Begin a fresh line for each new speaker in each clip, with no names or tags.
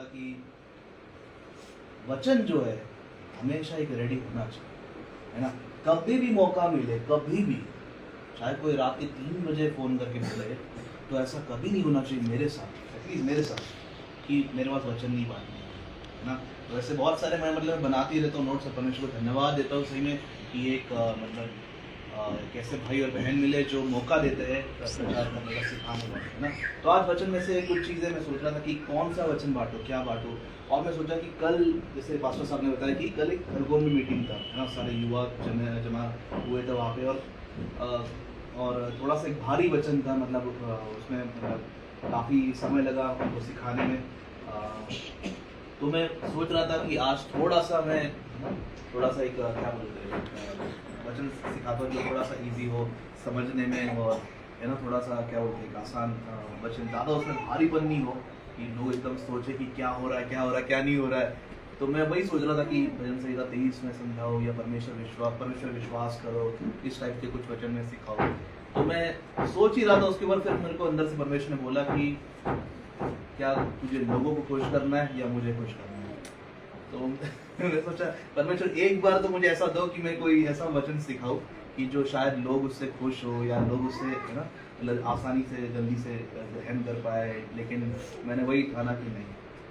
कि वचन जो है हमेशा एक रेडी होना चाहिए, है ना। कभी भी मौका मिले, कभी भी, चाहे कोई रात के 3 बजे फ़ोन करके बोले, तो ऐसा कभी नहीं होना चाहिए मेरे साथ, एटलीस्ट मेरे साथ, कि मेरे पास वचन नहीं बांटने, है ना। तो ऐसे बहुत सारे मैं मतलब बनाती रहता हूँ नोट्स, परमेश्वर को धन्यवाद देता हूँ सही में कि एक मतलब कैसे भाई और बहन मिले जो मौका देते हैं प्रचार करने का, सिखाने का, है ना। तो आज वचन में से कुछ चीज़ें मैं सोच रहा था कि कौन सा वचन बांटो, क्या बांटो। और मैं सोचा कि कल, जैसे पास्टर साहब ने बताया कि कल एक खरगोन में मीटिंग था, है ना, सारे युवा जमा हुए थे वहाँ पे, और थोड़ा सा एक भारी वचन था, मतलब उसमें मतलब काफ़ी समय लगा उनको सिखाने में। तो मैं सोच रहा था कि आज थोड़ा सा एक क्या बोलते हैं वचन सिखाता हूँ जो थोड़ा सा इजी हो समझने में, और है ना, थोड़ा सा क्या बोलते हैं आसान वचन, ज़्यादा उसमें भारीपन नहीं हो कि लोग एकदम सोचे कि क्या हो रहा है क्या नहीं हो रहा है। तो मैं वही सोच रहा था कि भजन संहिता 23 में समझाओ, या परमेश्वर विश्वास करो, इस टाइप के कुछ वचन में सिखाओ। तो मैं सोच ही रहा था, उसके बाद फिर मेरे को अंदर से परमेश्वर ने बोला कि क्या तुझे लोगों को खुश करना है या मुझे खुश करना है। तो मैंने सोचा परमेश्वर एक बार तो मुझे ऐसा दो कि मैं कोई ऐसा वचन सिखाऊं कि जो शायद लोग उससे खुश हो, या लोग उससे, है ना, मतलब आसानी से जल्दी से ग्रहण कर पाए। लेकिन मैंने वही ठाना कि नहीं,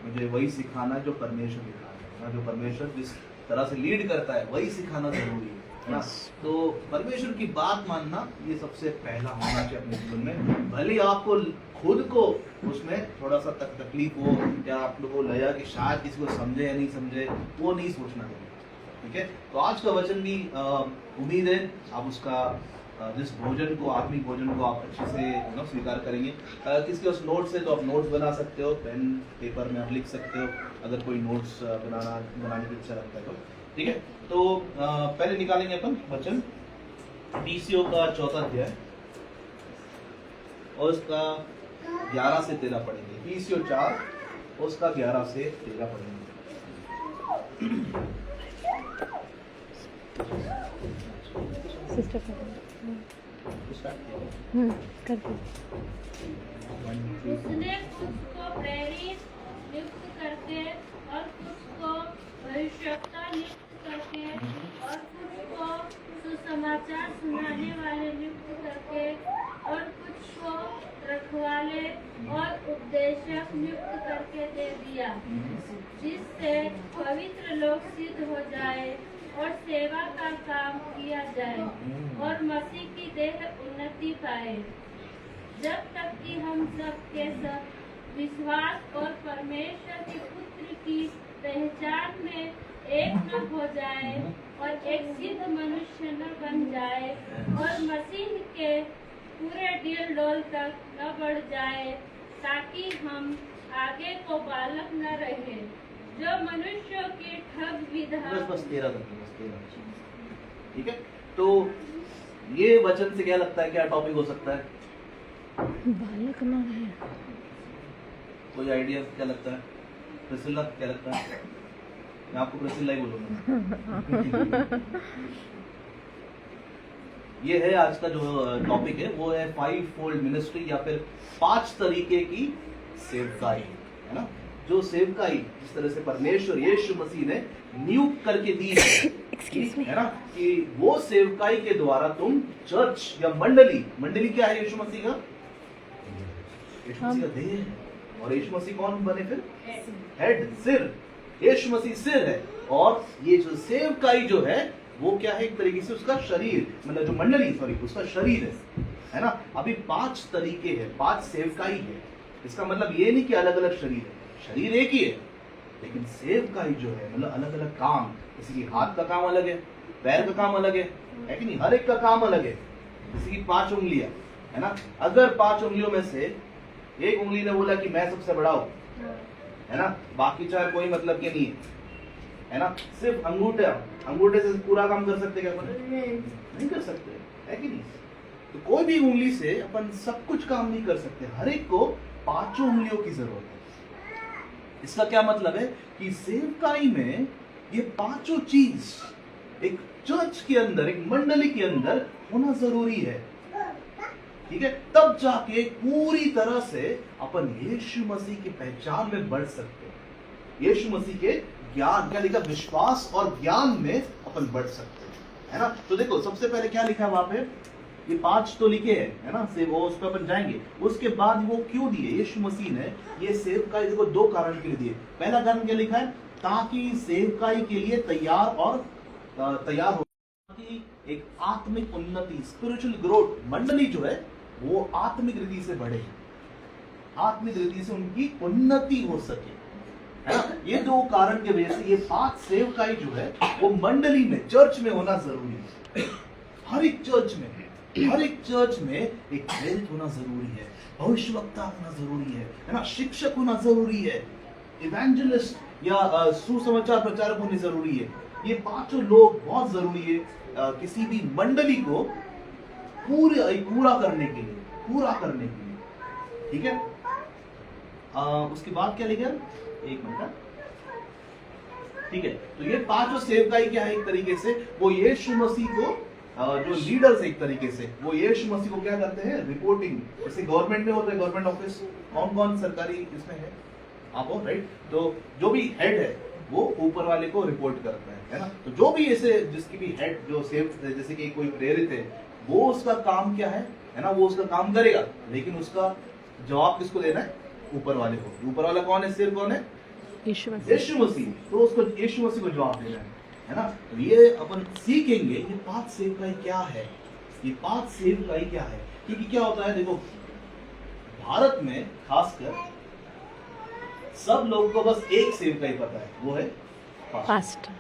मुझे वही सिखाना जो परमेश्वर दिखाता है, जो परमेश्वर जिस तरह से लीड करता है वही सिखाना जरूरी है ना। तो परमेश्वर की बात मानना ये सबसे पहला होना चाहिए अपने जीवन में। भले आपको खुद को उसमें थोड़ा सा तकलीफ हो, या आप लोगों को लगा कि शायद किसी को समझे या नहीं समझे, वो नहीं सोचना चाहिए, ठीक है। तो आज का वचन भी उम्मीद है आप उसका जिस भोजन को, आत्मिक भोजन को आप अच्छे से स्वीकार करेंगे। किसके उस नोट्स है तो आप नोट्स बना सकते हो, पेन पेपर में आप लिख सकते हो अगर कोई नोट्स बनाने की इच्छा रखता है तो, ठीक है। तो पहले निकालेंगे अपन वचन पीसीओ का 4था अध्याय और उसका 11 से 13 पढ़ेंगे। पीसीओ 4 उसका 11 से 13 पढ़ेंगे।
सिस्टर कर दो।
उसने कुछ को प्रेरित नियुक्त करके, और कुछ को भविष्यवक्ता नियुक्त करके, और कुछ को सुसमाचार सुनाने वाले नियुक्त करके, और कुछ को रखवाले और उपदेशक नियुक्त करके दे दिया, जिससे पवित्र लोग सिद्ध हो जाए और सेवा का काम किया जाए और मसीह की देह उन्नति पाए, जब तक कि हम सब के सब विश्वास और परमेश्वर के पुत्र की पहचान में एक न हो जाए और एक सिद्ध मनुष्य न बन जाए, और मसीह के पूरे डील डोल तक न बढ़ जाए, ताकि हम आगे को बालक न रहे जो मनुष्यों की ठग विधा।
बस 13 तक, ठीक है। तो ये वचन से क्या लगता है, क्या टॉपिक हो सकता है?
बालक ना है।
कोई आइडिया क्या लगता है? प्रिसिल्ला क्या लगता है? मैं आपको प्रिसिल्ला ही बोलूंगा। ये है आज का जो टॉपिक है, वो है 5 फोल्ड मिनिस्ट्री, या फिर 5 तरीके की सेवकाई, है ना। जो सेवकाई जिस तरह से परमेश्वर यीशु मसीह ने नियुक्त करके दी है ना, कि वो सेवकाई के द्वारा तुम चर्च या मंडली क्या है? यीशु मसीह का, यीशु मसीह का देह है। और यीशु मसीह कौन बने फिर? हेड, सिर। यीशु मसीह सिर है, और ये जो सेवकाई जो है वो क्या है? एक तरीके से उसका शरीर, मतलब जो मंडली, उसका शरीर है ना। अभी 5 तरीके हैं, 5 सेवकाई है। इसका मतलब ये नहीं कि अलग अलग शरीर है, शरीर एक ही है, लेकिन सेवकाई जो है मतलब अलग अलग काम। जैसे कि हाथ का काम अलग है, पैर का काम अलग है कि नहीं? हर एक का काम अलग है। जैसे कि 5 उंगलियां, है ना। अगर 5 उंगलियों में से एक उंगली ने बोला कि मैं सबसे बड़ा हूं, है ना, बाकी 4 कोई मतलब के नहीं है ना। सिर्फ अंगूठे से पूरा काम कर सकते क्या अपन? नहीं कर सकते, है कि नहीं? तो कोई भी उंगली से अपन सब कुछ काम नहीं कर सकते, हर एक को 5 उंगलियों की जरूरत है। इसका क्या मतलब है कि सेवकाई में ये 5 चीज एक चर्च के अंदर, एक मंडली के अंदर होना जरूरी है, ठीक है। तब जाके पूरी तरह से अपन यीशु मसीह की पहचान में बढ़ सकते हैं, यीशु मसीह के ज्ञान, क्या लिखा, विश्वास और ज्ञान में अपन बढ़ सकते हैं, है ना। तो देखो सबसे पहले क्या लिखा है वहां पे, ये 5 तो लिखे हैं, है ना, से वो उस पर अपन जाएंगे। उसके बाद वो क्यों दिए यीशु मसीह ने ये सेवकाई, देखो 2 कारण के लिए दिए। पहला कारण क्या लिखा है, ताकि सेवकाई के लिए तैयार हो, ताकि एक आत्मिक उन्नति, स्पिरिचुअल ग्रोथ, मंडली जो है वो आत्मिक रीति से बढ़े, आत्मिक रीति से उनकी उन्नति हो सके, है ना। ये 2 कारण के वजह से ये 5 सेवकाई जो है वो मंडली में, चर्च में होना जरूरी है। हर एक चर्च में एक प्रेरित होना जरूरी है, भविष्यवक्ता होना जरूरी है ना, शिक्षक होना जरूरी है, इवेंजलिस्ट या सुसमाचार प्रचारक होने जरूरी है। ये 5 लोग बहुत जरूरी है किसी भी मंडली को पूरा करने के लिए, ठीक है। उसके बाद क्या लिखा, 1 मिनट, ठीक है। तो ये 5 सेवकाई क्या है, एक तरीके से वो यीशु मसीह को, जो लीडर्स एक तरीके से वो यीशु मसीह को क्या करते हैं, रिपोर्टिंग। जैसे गवर्नमेंट में होता है, गवर्नमेंट ऑफिस, कौन सरकारी इसमें है, आप हो, राइट। तो जो भी हेड है वो ऊपर वाले को रिपोर्ट करता है ना। तो जो भी ऐसे जिसकी भी हेड जो सेव, जैसे कि कोई प्रेरित है, वो उसका काम क्या है ना, वो उसका काम करेगा, लेकिन उसका जवाब किसको देना है, ऊपर वाले को। ऊपर वाला कौन है, सिर कौन है, यीशु मसीह। तो उसको यीशु मसीह को जवाब देना है ना। तो ये अपन सीखेंगे ये 5 सेवकाई क्या है, क्योंकि क्या होता है, देखो भारत में खासकर सब लोगों को बस एक सेवकाई पता है, वो है
पास्टर,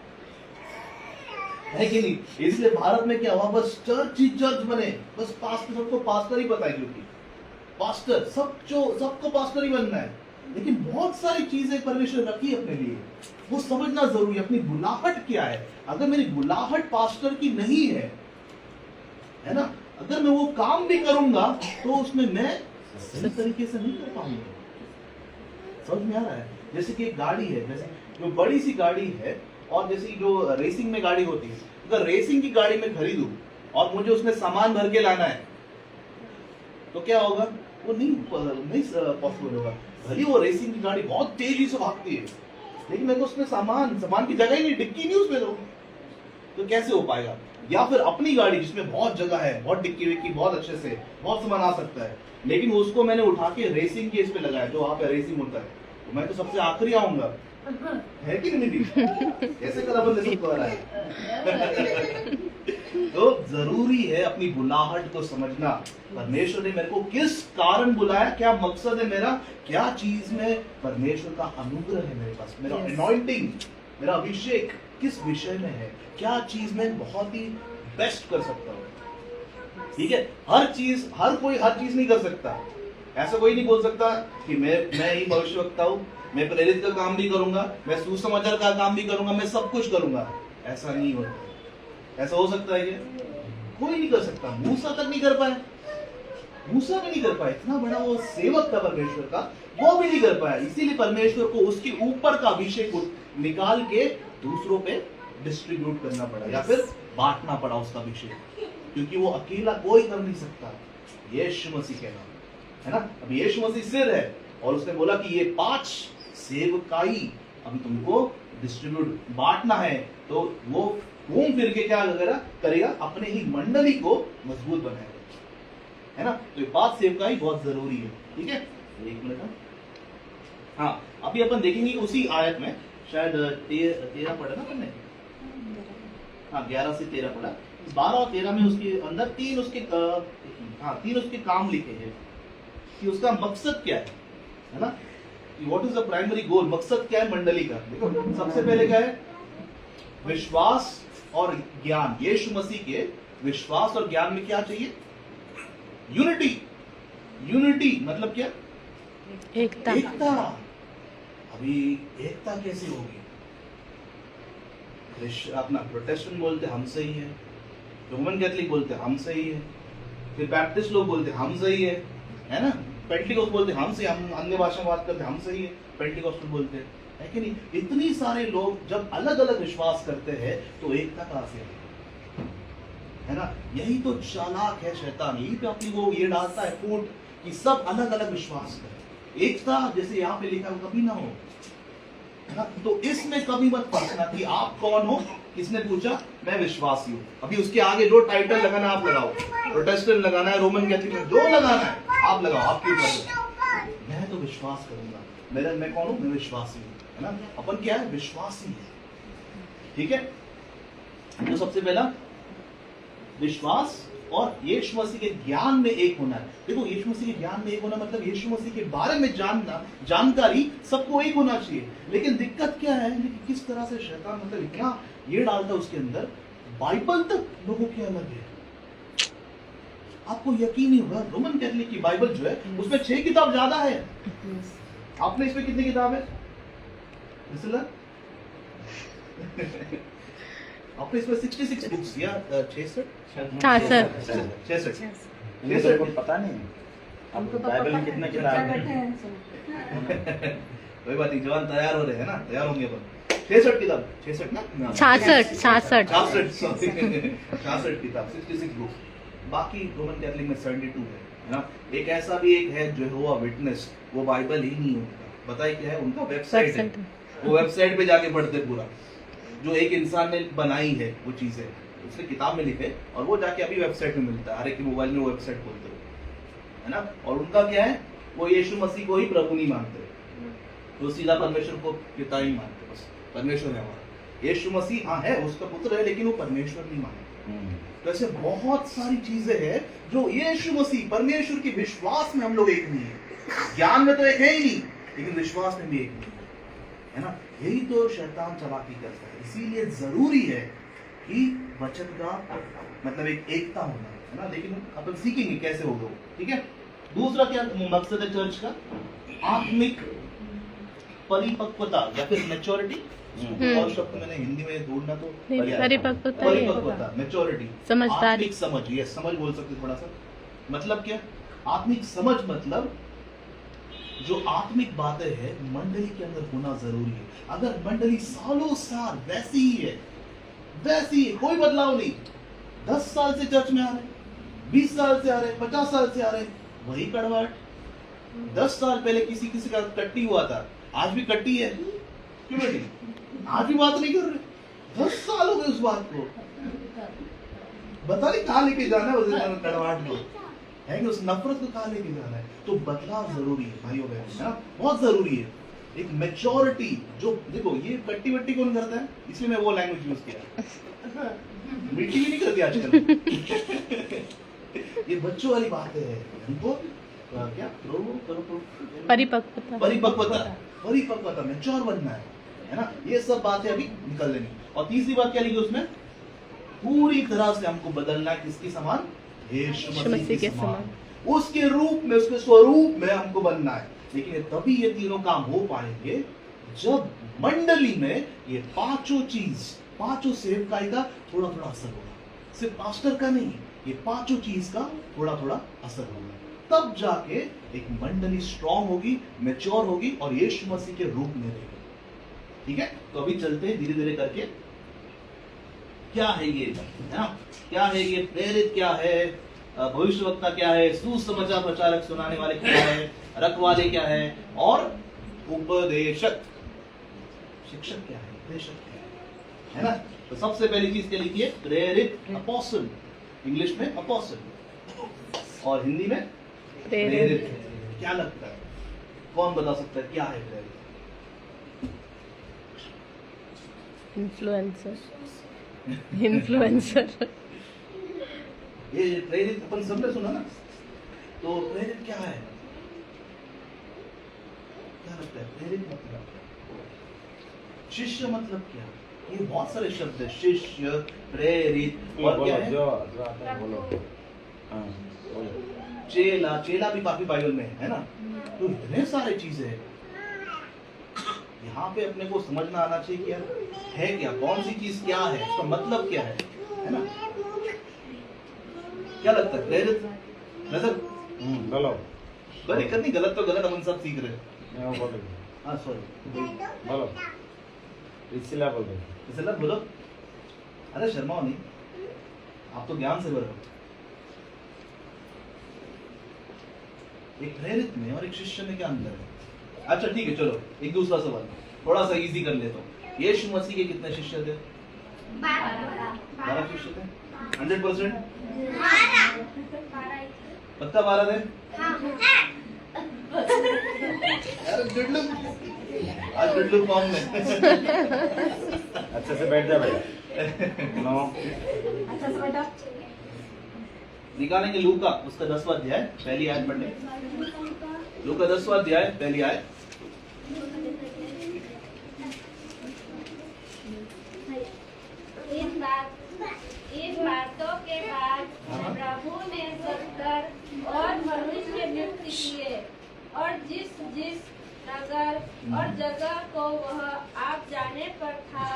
है कि नहीं। इसलिए भारत में क्या हुआ, बस चर्च ही चर्च बने, बस पास्टर, सबको पास्टर ही पता है, क्योंकि पास्टर सबको पास्टर ही बनना है। लेकिन बहुत सारी चीजें परमेश्वर रखी अपने लिए, वो समझना जरूरी है, अपनी बुलाहट क्या है। अगर मेरी बुलाहट पास्टर की नहीं है ना, अगर मैं वो काम भी करूंगा तो उसमें मैं सही तरीके से नहीं कर पाऊंगा। समझ में आ रहा है। जैसे कि एक गाड़ी है, जैसे जो बड़ी सी गाड़ी है, और जैसे जो रेसिंग में गाड़ी होती है, अगर रेसिंग की गाड़ी में खरीदूं और मुझे उसमें सामान भर के लाना है, तो क्या होगा, वो नहीं पॉसिबल होगा। भले वो रेसिंग की गाड़ी बहुत तेजी से भागती है, लेकिन मेरे को उसमें सामान की जगह ही नहीं, डिक्की नहीं उसमें, तो कैसे हो पाएगा। या फिर अपनी गाड़ी जिसमें बहुत जगह है, बहुत डिक्की विक्की, बहुत अच्छे से बहुत सामान आ सकता है, लेकिन उसको मैंने उठा के रेसिंग के इस पे लगाया, जो वहां पे रेसिंग होता है, तो मैं तो सबसे आखिरी आऊंगा, है कि नहीं। कैसे कर रहा है। तो जरूरी है अपनी बुलाहट को समझना। परमेश्वर ने मेरे को किस कारण बुलाया, क्या मकसद है मेरा, क्या चीज में परमेश्वर का अनुग्रह है मेरे पास, मेरा अनॉइंटिंग, मेरा अभिषेक किस विषय में है, क्या चीज में बहुत ही बेस्ट कर सकता हूँ। ठीक है, हर कोई हर चीज नहीं कर सकता। ऐसा कोई नहीं बोल सकता कि मैं ही भविष्यवक्ता हूँ, मैं प्रेरित का काम भी करूंगा, मैं सुसमाचार का काम भी करूंगा, मैं सब कुछ करूंगा। ऐसा नहीं होता। ऐसा हो सकता है क्या? कोई नहीं कर सकता। मूसा तक नहीं कर पाया, मूसा भी नहीं कर पाया, इतना बड़ा वो सेवक था परमेश्वर का, वो भी नहीं कर पाया। इसीलिए परमेश्वर को उसके ऊपर का अभिषेक निकाल के दूसरों पे डिस्ट्रीब्यूट करना पड़ा, या फिर बांटना पड़ा उसका अभिषेक, क्योंकि वो अकेला कोई कर नहीं सकता। यीशु मसीह के नाम है ना। अब यीशु मसीह सिर है, और उसने बोला कि ये 5 सेवकाई अभी तुमको डिस्ट्रीब्यूट बांटना है, तो वो घूम फिर के क्या करेगा, अपने ही मंडली को मजबूत बनाएगा, है ना। तो ये 5 सेवकाई बहुत जरूरी है। ठीक है, एक मिनट। हाँ, अभी अपन देखेंगे उसी आयत में, शायद 13 पढ़ा ना हमने, हाँ 11 से 13 पढ़ा। 12 और 13 में उसके अंदर 3 उसके काम लिखे हैं कि उसका मकसद क्या है ना, what is the primary goal, मकसद क्या है मंडली का। देखो सबसे पहले क्या है, विश्वास और ज्ञान। यीशु मसीह के विश्वास और ज्ञान में क्या चाहिए, यूनिटी मतलब क्या, एकता। अभी एकता कैसे होगी, अपना प्रोटेस्टेंट बोलते हम सही है, रोमन कैथलिक बोलते हम सही है, फिर बैप्टिस्ट लोग बोलते हम सही है ना, पेंटिकोस्ट बोलते हम सही, हम अन्य भाषा में बात करते हम सही है, पेंटिकोस्ट बोलते है कि नहीं। इतनी सारे लोग जब अलग अलग विश्वास करते हैं तो एकता कहां से है ना। यही तो चालाक है शैतान, यही पे अपनी वो ये डालता है फूट कि सब अलग अलग विश्वास करें, एकता जैसे यहाँ पे लिखा हो कभी ना हो, है ना। तो इसमें कभी मत फंसना कि आप कौन हो। किसने पूछा? मैं विश्वासी हूँ। अभी उसके आगे जो टाइटल लगाना आप लगाओ, प्रोटेस्टेंट लगाना है, रोमन कैथोलिक में जो लगाना है आप लगाओ, आपके ऊपर है। मैं तो विश्वास करूंगा। मैं कौन हूँ? मैं विश्वासी हूँ, है ना। अपन क्या है? विश्वासी है, ठीक है। तो सबसे पहला विश्वास और यीशु मसीह के ज्ञान में एक होना है। देखो, यीशु मसीह के ज्ञान में एक होना मतलब यीशु मसीह के बारे में जानना, जानकारी सबको एक होना चाहिए। लेकिन दिक्कत क्या है कि किस तरह से शैतान मतलब इतना ये डालता है उसके अंदर, बाइबल तक लोगों के अलग है। आपको यकीन नहीं होगा, रोमन कैथोलिक की बाइबल जो है उसमें 6 किताब ज्यादा है। आपने इसमें कितनी किताब है? आपने इसमें 66 बुक्स या 66
को पता नहीं आपको बाइबल में कितना किताब है?
कोई बात नहीं, जवान तैयार हो रहे हैं ना, तैयार होंगे अपन। 66 किताब, 66 ना
66
66 किताब, 66 बुक्स। बाकी रोमन कैथोलिक में 72 है ना। एक ऐसा भी एक है जेहोवा विटनेस, वो बाइबल ही नहीं होता। बताइए क्या है? उनका वेबसाइट है। वो वेबसाइट पे जाके पढ़ते पूरा, जो एक इंसान ने बनाई है वो चीजें, उसने किताब में लिखे और वो जाके अभी वेबसाइट में मिलता है। हर एक मोबाइल में वो वेबसाइट खोलते हो, है ना। और उनका क्या है? वो यीशु मसीह को ही प्रभु नहीं मानते, तो सीधा परमेश्वर को पिता ही मानते। बस परमेश्वर है हमारा। यीशु मसीह हाँ है, उसका पुत्र है, लेकिन वो परमेश्वर नहीं मानते। तो ऐसे बहुत सारी चीजें हैं जो यीशु मसीह परमेश्वर के विश्वास में हम लोग एक नहीं है। ज्ञान में तो एक है ही नहीं, लेकिन विश्वास में भी एक नहीं है ना। यही तो शैतान चालाकी करता है। इसीलिए जरूरी है कि वचन का मतलब एक एकता होना, है ना। लेकिन अपन सीखेंगे कैसे होगा वो, ठीक है। दूसरा क्या मकसद है चर्च का? आत्मिक परिपक्वता या फिर मैच्योरिटी। और शब्द मैंने हिंदी में ढूंढना तो परिपक्वता, मैच्योरिटी,
समझदारी,
आत्मिक समझ। ये समझ बोल सकते थोड़ा सा। मतलब क्या? आत्मिक समझ मतलब जो आत्मिक बातें हैं मंडली के अंदर होना जरूरी है। अगर मंडली सालों साल वैसी ही है, वैसी है, कोई बदलाव नहीं, 10 साल से चर्च में आ रहे, 20 साल से आ रहे, 50 साल से आ रहे, वही कड़वाहट। 10 साल पहले किसी किसी का कट्टी हुआ था, आज भी कट्टी है। क्यों बेटी? आज भी बात नहीं कर रहे। 10 साल हो गए उस बात को, बता नहीं कहाँ लेके जाना है उस कड़वाहट को, है कि उस नफरत को कहाँ लेके जाना है। तो बदलाव जरूरी है भाइयों बहनों, है ना, बहुत जरूरी है। एक मैच्योरिटी जो, देखो ये कट्टी वट्टी कौन करता है, इसलिए मैं वो लैंग्वेज यूज किया। मिट्टी भी नहीं करती आजकल। ये बच्चों वाली बातें है। हमको क्या परिपक्वता मैच्योर बनना है ना। ये सब बातें अभी निकल लेनी। और तीसरी बात क्या लिखी उसमें? पूरी तरह से हमको बदलना है। किसके समान? यीशु मसीह के समान। उसके रूप में, उसके स्वरूप में हमको बनना है। लेकिन तभी ये तीनों काम हो पाएंगे जब मंडली में ये पांचों सेवकाई का थोड़ा थोड़ा असर होगा। सिर्फ पास्टर का नहीं, ये पांचों चीज का थोड़ा थोड़ा असर होगा। तब जाके एक मंडली स्ट्रांग होगी, मैच्योर होगी और यीशु मसीह के रूप में रहेगी। ठीक है, तो अभी चलते हैं धीरे धीरे करके। क्या है ये, है ना, क्या है ये? प्रेरित क्या है? भविष्यवक्ता क्या है? सुसमाचार प्रचारक सुनाने वाले क्या है? रखवाले क्या है? और उपदेशक, शिक्षक क्या है? उपदेशक क्या है ना। तो सबसे पहली चीज क्या लिखी है? प्रेरित, अपोस्टल। इंग्लिश में अपोस्टल और हिंदी में प्रेरित। क्या लगता है, कौन बता सकता है क्या है प्रेरित?
इन्फ्लुएंसर।
ये प्रेरित अपन सबने सुना ना। तो प्रेरित क्या है? क्या लगता है प्रेरित मतलब? शिष्य मतलब क्या? ये बहुत सारे शब्द है, शिष्य, प्रेरित और क्या है?
जो आता है बोलो। हाँ, बोलो।
चेला, चेला भी काफी बाइबल में है ना। तो इतने सारे चीजें हैं। यहाँ पे अपने को समझना आना चाहिए कि यार है क्या, कौन सी चीज क्या है, उसका मतलब क्या है ना। क्या लगता है प्रेरित? नजर गलत करनी, गलत तो गलत, अपन सब सीख रहे हैं। हाँ सॉरी,
बोलो इसलिए बोल रहे,
इसलिए बोलो। अरे शर्माओ नहीं, आप तो ज्ञान से भरे हो। एक प्रेरित में और एक शिष्य में क्या अंतर है? अच्छा ठीक है, चलो एक दूसरा सवाल। थोड़ा सा इजी कर लेता हूँ। यीशु मसीह के कितने शिष्य थे? 12 शिष्य थे। 100% पक्का 12 थे? अरे गुड लुक, आज गुड लुक फॉर्म में।
अच्छे से बैठ जा बेटा। नो
अच्छा से बेटा।
निकालेंगे लूका उसका 10वां अध्याय, पहली आयत पढ़ने। लूका 10वां अध्याय, पहली आयत।
इन बातों के बाद प्रभु ने 70 और मनुष्य नियुक्त किए, और जिस जिस नगर और जगह को वह आप जाने पर था,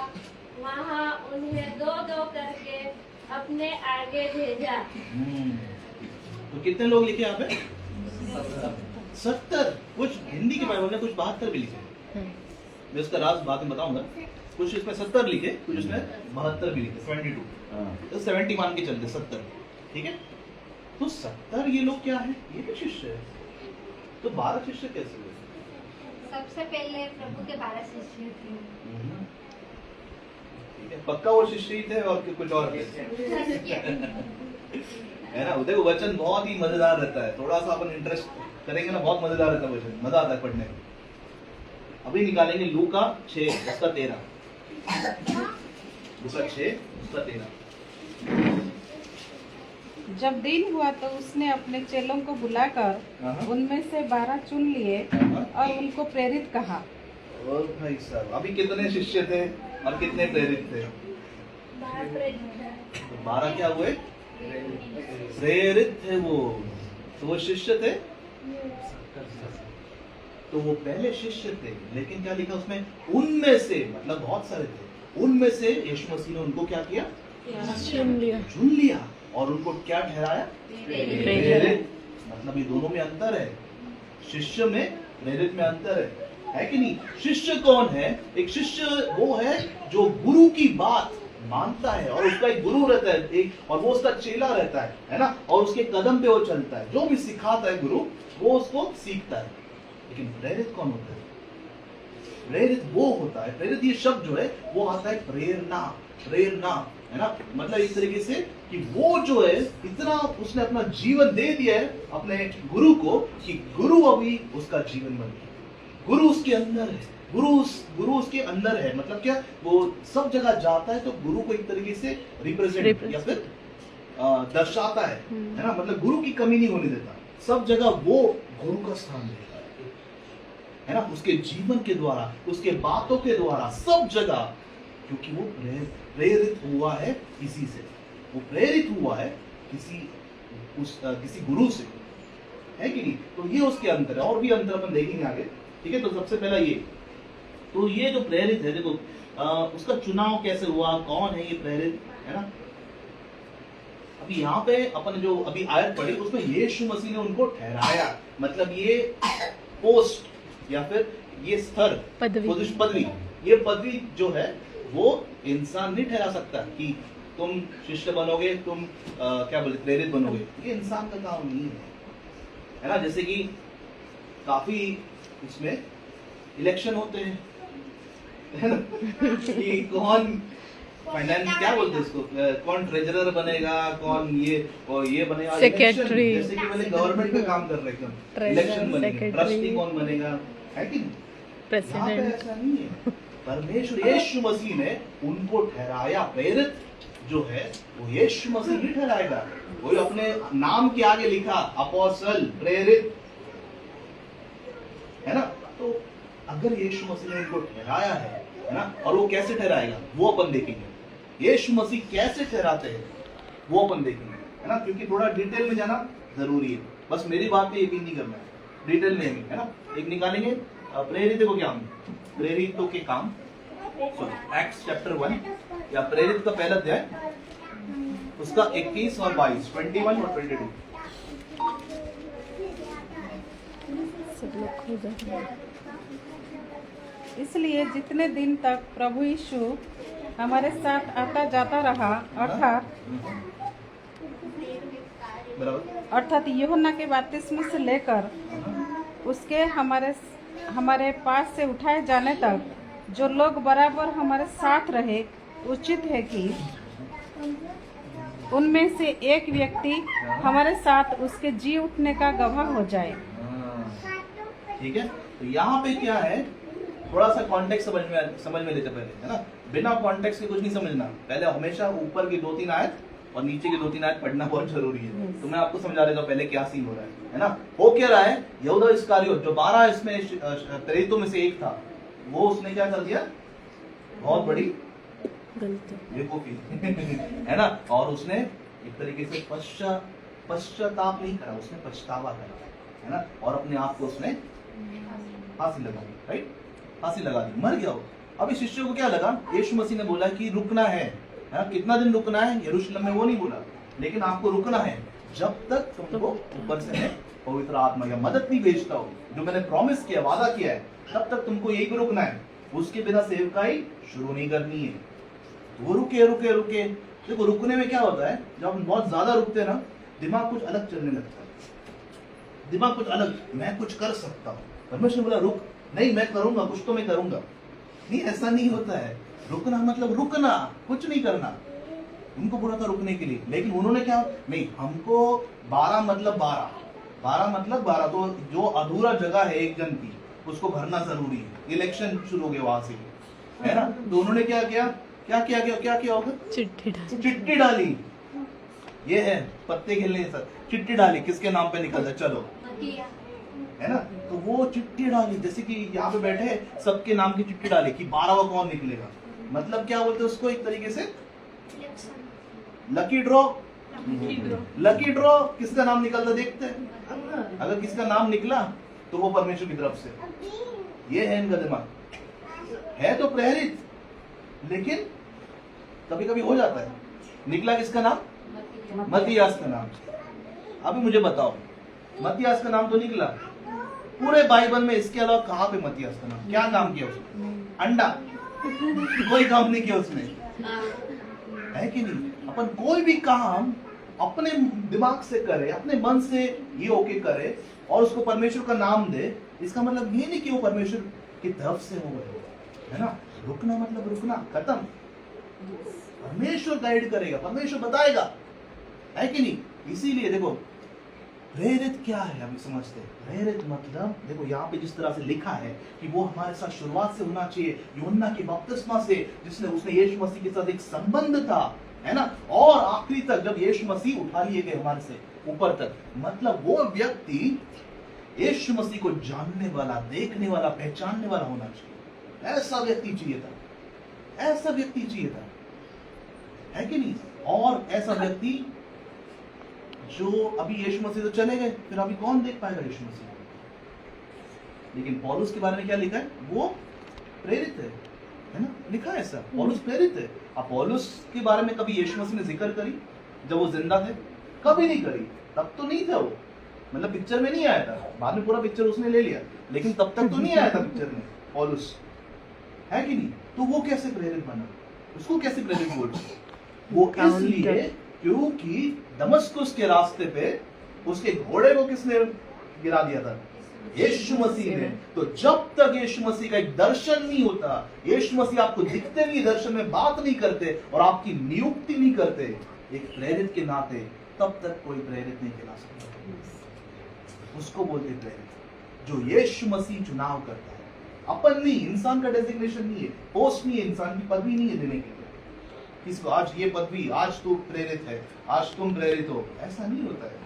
वहाँ उन्हें 2-2 करके अपने आगे भेजा।
तो कितने लोग लिखे यहाँ पे? 70। कुछ हिंदी के बाइबल में कुछ 72 भी लिखे। मैं उसका राज बाद में बताऊंगा। कुछ इसमें 70 लिखे, कुछ इसमें 72 भी लिखे, 72। तो 70 मान के चलते 70, ठीक है। तो 70 ये लोग क्या है? ये भी शिष्य है। तो 12 शिष्य कैसे हुए?
सबसे पहले प्रभु के 12 शिष्य थे।
ठीक है, पक्का वो शिष्य ही थे और कुछ और थे? है ना। देखो वचन बहुत ही मजेदार रहता है, थोड़ा सा अपन इंटरेस्ट करेंगे ना, बहुत मजेदार रहता है वचन, मजा आता है पढ़ने में। अभी निकालेंगे लूका 6 उसका 13। लूका 6 उसका 13।
जब दिन हुआ तो उसने अपने चेलों को बुलाकर उनमें से 12 चुन लिए और उनको प्रेरित कहा।
और भाई साहब अभी कितने शिष्य थे और कितने प्रेरित थे? 12 क्या हुए? प्रेरित थे वो। तो वो शिष्य थे, तो वो पहले शिष्य थे, लेकिन क्या लिखा उसमें? उनमें से, मतलब बहुत सारे थे, उनमें से यीशु मसीह ने उनको क्या किया? चुन लिया और उनको क्या ठहराया? प्रेरित। मतलब ये दोनों में अंतर है, शिष्य में प्रेरित में अंतर है कि नहीं? शिष्य कौन है? एक शिष्य वो है जो गुरु की बात मानता है और उसका एक गुरु रहता है एक, और वो उसका चेला रहता है ना, और उसके कदम पे वो चलता है, जो भी सिखाता है गुरु वो उसको सीखता है। लेकिन प्रेरित कौन होता है? प्रेरित वो होता है, प्रेरित ये शब्द जो है वो आता है प्रेरणा, प्रेरणा, है ना। मतलब इस तरीके से कि वो जो है इतना उसने अपना जीवन दे दिया है अपने गुरु को कि गुरु अभी उसका जीवन बन गया। गुरु उसके अंदर है, गुरु उसके अंदर है। मतलब क्या? वो सब जगह जाता है तो गुरु को एक तरीके से रिप्रेजेंट या फिर दर्शाता है ना। मतलब गुरु की कमी नहीं होने देता, सब जगह वो गुरु का स्थान देता है ना, उसके जीवन के द्वारा, उसके बातों के द्वारा, सब जगह। क्योंकि वो प्रेरित हुआ है किसी से, वो प्रेरित हुआ है किसी गुरु से, है कि नहीं? तो ये उसके अंतर है, और भी अंतर अपन देखेंगे आगे, ठीक है। तो सबसे पहला ये, तो ये जो प्रेरित है, देखो उसका चुनाव कैसे हुआ, कौन है ये प्रेरित, है ना। अभी यहाँ पे अपन जो अभी आयत पढ़ी उसमें यीशु मसीह ने उनको ठहराया। मतलब ये पोस्ट या फिर ये स्तर, पदवी, ये पदवी जो है वो इंसान नहीं ठहरा सकता कि तुम शिष्य बनोगे, तुम क्या बोलते प्रेरित बनोगे। ये इंसान का काम नहीं है ना। जैसे कि काफी इसमें इलेक्शन होते हैं, है ना, कि कौन फाइनेंस क्या बोलते हैं इसको, कौन ट्रेजरर बनेगा, कौन ये बनेगा, सेक्रेटरी, जैसे कि मैंने गवर्नमेंट का काम कर रहे एकदम, इलेक्शन बनेगा, ट्रस्टी कौन बनेगा, है कि प्रेसिडेंट। ऐसा नहीं है। परमेश्वर यीशु मसीह ने उनको ठहराया। प्रेरित जो है वो यीशु मसीह ही ठहराएगा। वो अपने नाम के आगे लिखा अपोस्टल, प्रेरित, है ना। तो अगर यीशु मसीह ने उनको ठहराया है ना, और वो कैसे ठहराएगा वो अपन देखेंगे। यीशु मसीह कैसे ठहराते हैं वो अपन देखेंगे, है ना। क्योंकि थोड़ा डिटेल में जाना जरूरी है, बस मेरी बात पे यकीन नहीं करना है, डिटेल में, है ना। एक निकालेंगे प्रेरित को क्या, प्रेरितों के काम, एक्ट्स चैप्टर 1 या प्रेरित का पहला अध्याय, उसका 21 और 22, 21 और 22।
इसलिए जितने दिन तक प्रभु यीशु हमारे साथ आता जाता रहा, अर्थात यूहन्ना के बपतिस्मे से लेकर उसके हमारे पास से उठाए जाने तक जो लोग बराबर हमारे साथ रहे, उचित है कि उनमें से एक व्यक्ति हमारे साथ उसके जी उठने का गवाह हो जाए।
ठीक है, तो यहाँ पे क्या है, थोड़ा सा कॉन्टेक्स्ट समझ में लेते पहले, है ना। बिना कॉन्टेक्स्ट के कुछ नहीं समझना। पहले हमेशा ऊपर की 2-3 आयत और नीचे की 2-3 आयत पढ़ना बहुत जरूरी है। तो मैं आपको समझा देता हूँ पहले क्या सीन हो रहा है ना। हो क्या रहा है, यहूदा इस्करियोत जो 12 इसमें प्रेरितों में से एक था, वो उसने क्या कर दिया, बहुत बड़ी बेवकूफी है ना। और उसने एक तरीके से पश्चाताप नहीं करा, उसने पछतावा करा, है ना। और अपने आप को उसने फांसी लगा दी, राइट, फांसी लगा दी, मर गया वो। अभी शिष्यों को क्या लगा, यीशु मसीह ने बोला कि रुकना है ना, कितना दिन रुकना है यरूशलेम में, वो नहीं बोला, लेकिन आपको रुकना है जब तक तुमको ऊपर से मैं पवित्र आत्मा या मदद नहीं भेजता हो, जो मैंने प्रॉमिस किया, वादा किया है, तब तक तुमको यही पे रुकना है। उसके बिना सेवकाई शुरू नहीं करनी है। वो रुके रुके रुके। देखो रुकने में क्या होता है, जब हम बहुत ज्यादा रुकते हैं ना, दिमाग कुछ अलग चलने लगता है, दिमाग कुछ अलग, मैं कुछ कर सकता हूँ। परमेश्वर बोला रुक, नहीं मैं करूंगा, कुछ तो मैं करूंगा। नहीं, ऐसा नहीं होता है। रुकना मतलब रुकना, कुछ नहीं करना। उनको बोला था रुकने के लिए, लेकिन उन्होंने क्या, नहीं हमको 12 मतलब 12, तो जो अधूरा जगह है एक जन की, उसको भरना जरूरी है। इलेक्शन शुरू हो गए वहां से, है ना। तो उन्होंने क्या किया, क्या किया होगा, चिट्ठी डाली। ये है पत्ते खेलने के साथ चिट्ठी डाली, किसके नाम पे निकल जाए, चलो, है ना। तो वो चिट्ठी डाली, जैसे कि यहाँ पे बैठे सबके नाम की चिट्ठी डाली कि 12वां कौन निकलेगा। मतलब क्या बोलते हैं उसको, एक तरीके से लकी ड्रॉ। लकी ड्रॉ, किसका नाम निकलता देखते हैं। अगर किसका नाम निकला तो वो परमेश्वर की तरफ से। ये है इनका दिमाग, है तो प्रेरित, लेकिन कभी कभी हो जाता है। निकला किसका नाम, मत्तियास का नाम। अभी मुझे बताओ, मत्तियास का नाम तो निकला, पूरे बाइबल में इसके अलावा कहाँ पे मत्तियास का नाम, क्या काम किया उसने, अंडा, कोई काम नहीं किया उसने, है कि नहीं। अपन कोई भी काम अपने दिमाग से करे, अपने मन से ये होके करे और उसको परमेश्वर का नाम दे, इसका मतलब ये नहीं कि वो परमेश्वर की तरफ से हो गए, है ना। रुकना मतलब रुकना, खत्म। परमेश्वर गाइड करेगा, परमेश्वर बताएगा, है कि नहीं। इसीलिए देखो प्रेरित क्या है, अभी समझते हैं। प्रेरित मतलब देखो यहाँ पे जिस तरह से लिखा है कि वो हमारे साथ शुरुआत से होना चाहिए, यूहन्ना के बपतिस्मा से, जिसने उसने यीशु मसीह के साथ एक संबंध था, है ना, और आखिरी तक जब यीशु मसीह उठा लिए गए हमारे से ऊपर तक। मतलब वो व्यक्ति यीशु मसीह को जानने वाला, देखने वाला, पहचानने वाला होना चाहिए। ऐसा व्यक्ति चाहिए था, ऐसा व्यक्ति चाहिए था, है कि नहीं। और ऐसा व्यक्ति जो अभी यीशु मसीह तो चले गए, फिर अभी कौन देख पाएगा यीशु मसीह को। लेकिन पौलुस के बारे में क्या लिखा है, वो प्रेरित है ना, लिखा है ऐसा, पौलुस प्रेरित है। अब पौलुस के बारे में कभी यीशु मसीह ने जिक्र करी जब वो जिंदा थे, कभी नहीं करी। तब तो नहीं था वो, मतलब पिक्चर में नहीं आया था, बाद में पूरा पिक्चर उसने ले लिया, लेकिन तब तक तो नहीं आया था पिक्चर में पौलुस, है कि नहीं। तो वो कैसे प्रेरित बना, उसको कैसे प्रेरित बोलते, वो इसलिए क्योंकि दमस्कुस के रास्ते पे उसके घोड़े को किसने गिरा दिया था, यीशु मसीह ने। तो जब तक यीशु मसीह का एक दर्शन नहीं होता, यीशु मसीह आपको दिखते नहीं, दर्शन में बात नहीं करते और आपकी नियुक्ति नहीं करते एक प्रेरित के नाते, तब तक कोई प्रेरित नहीं कहला सकता। उसको बोलते प्रेरित, जो यीशु मसीह चुनाव करता है। अपन नहीं, इंसान का डेजिग्नेशन नहीं है, पोस्ट नहीं है, इंसान की पदवी नहीं है देने के लिए किसको, आज ये पदवी, आज तू प्रेरित है, आज तुम प्रेरित हो, ऐसा नहीं होता है।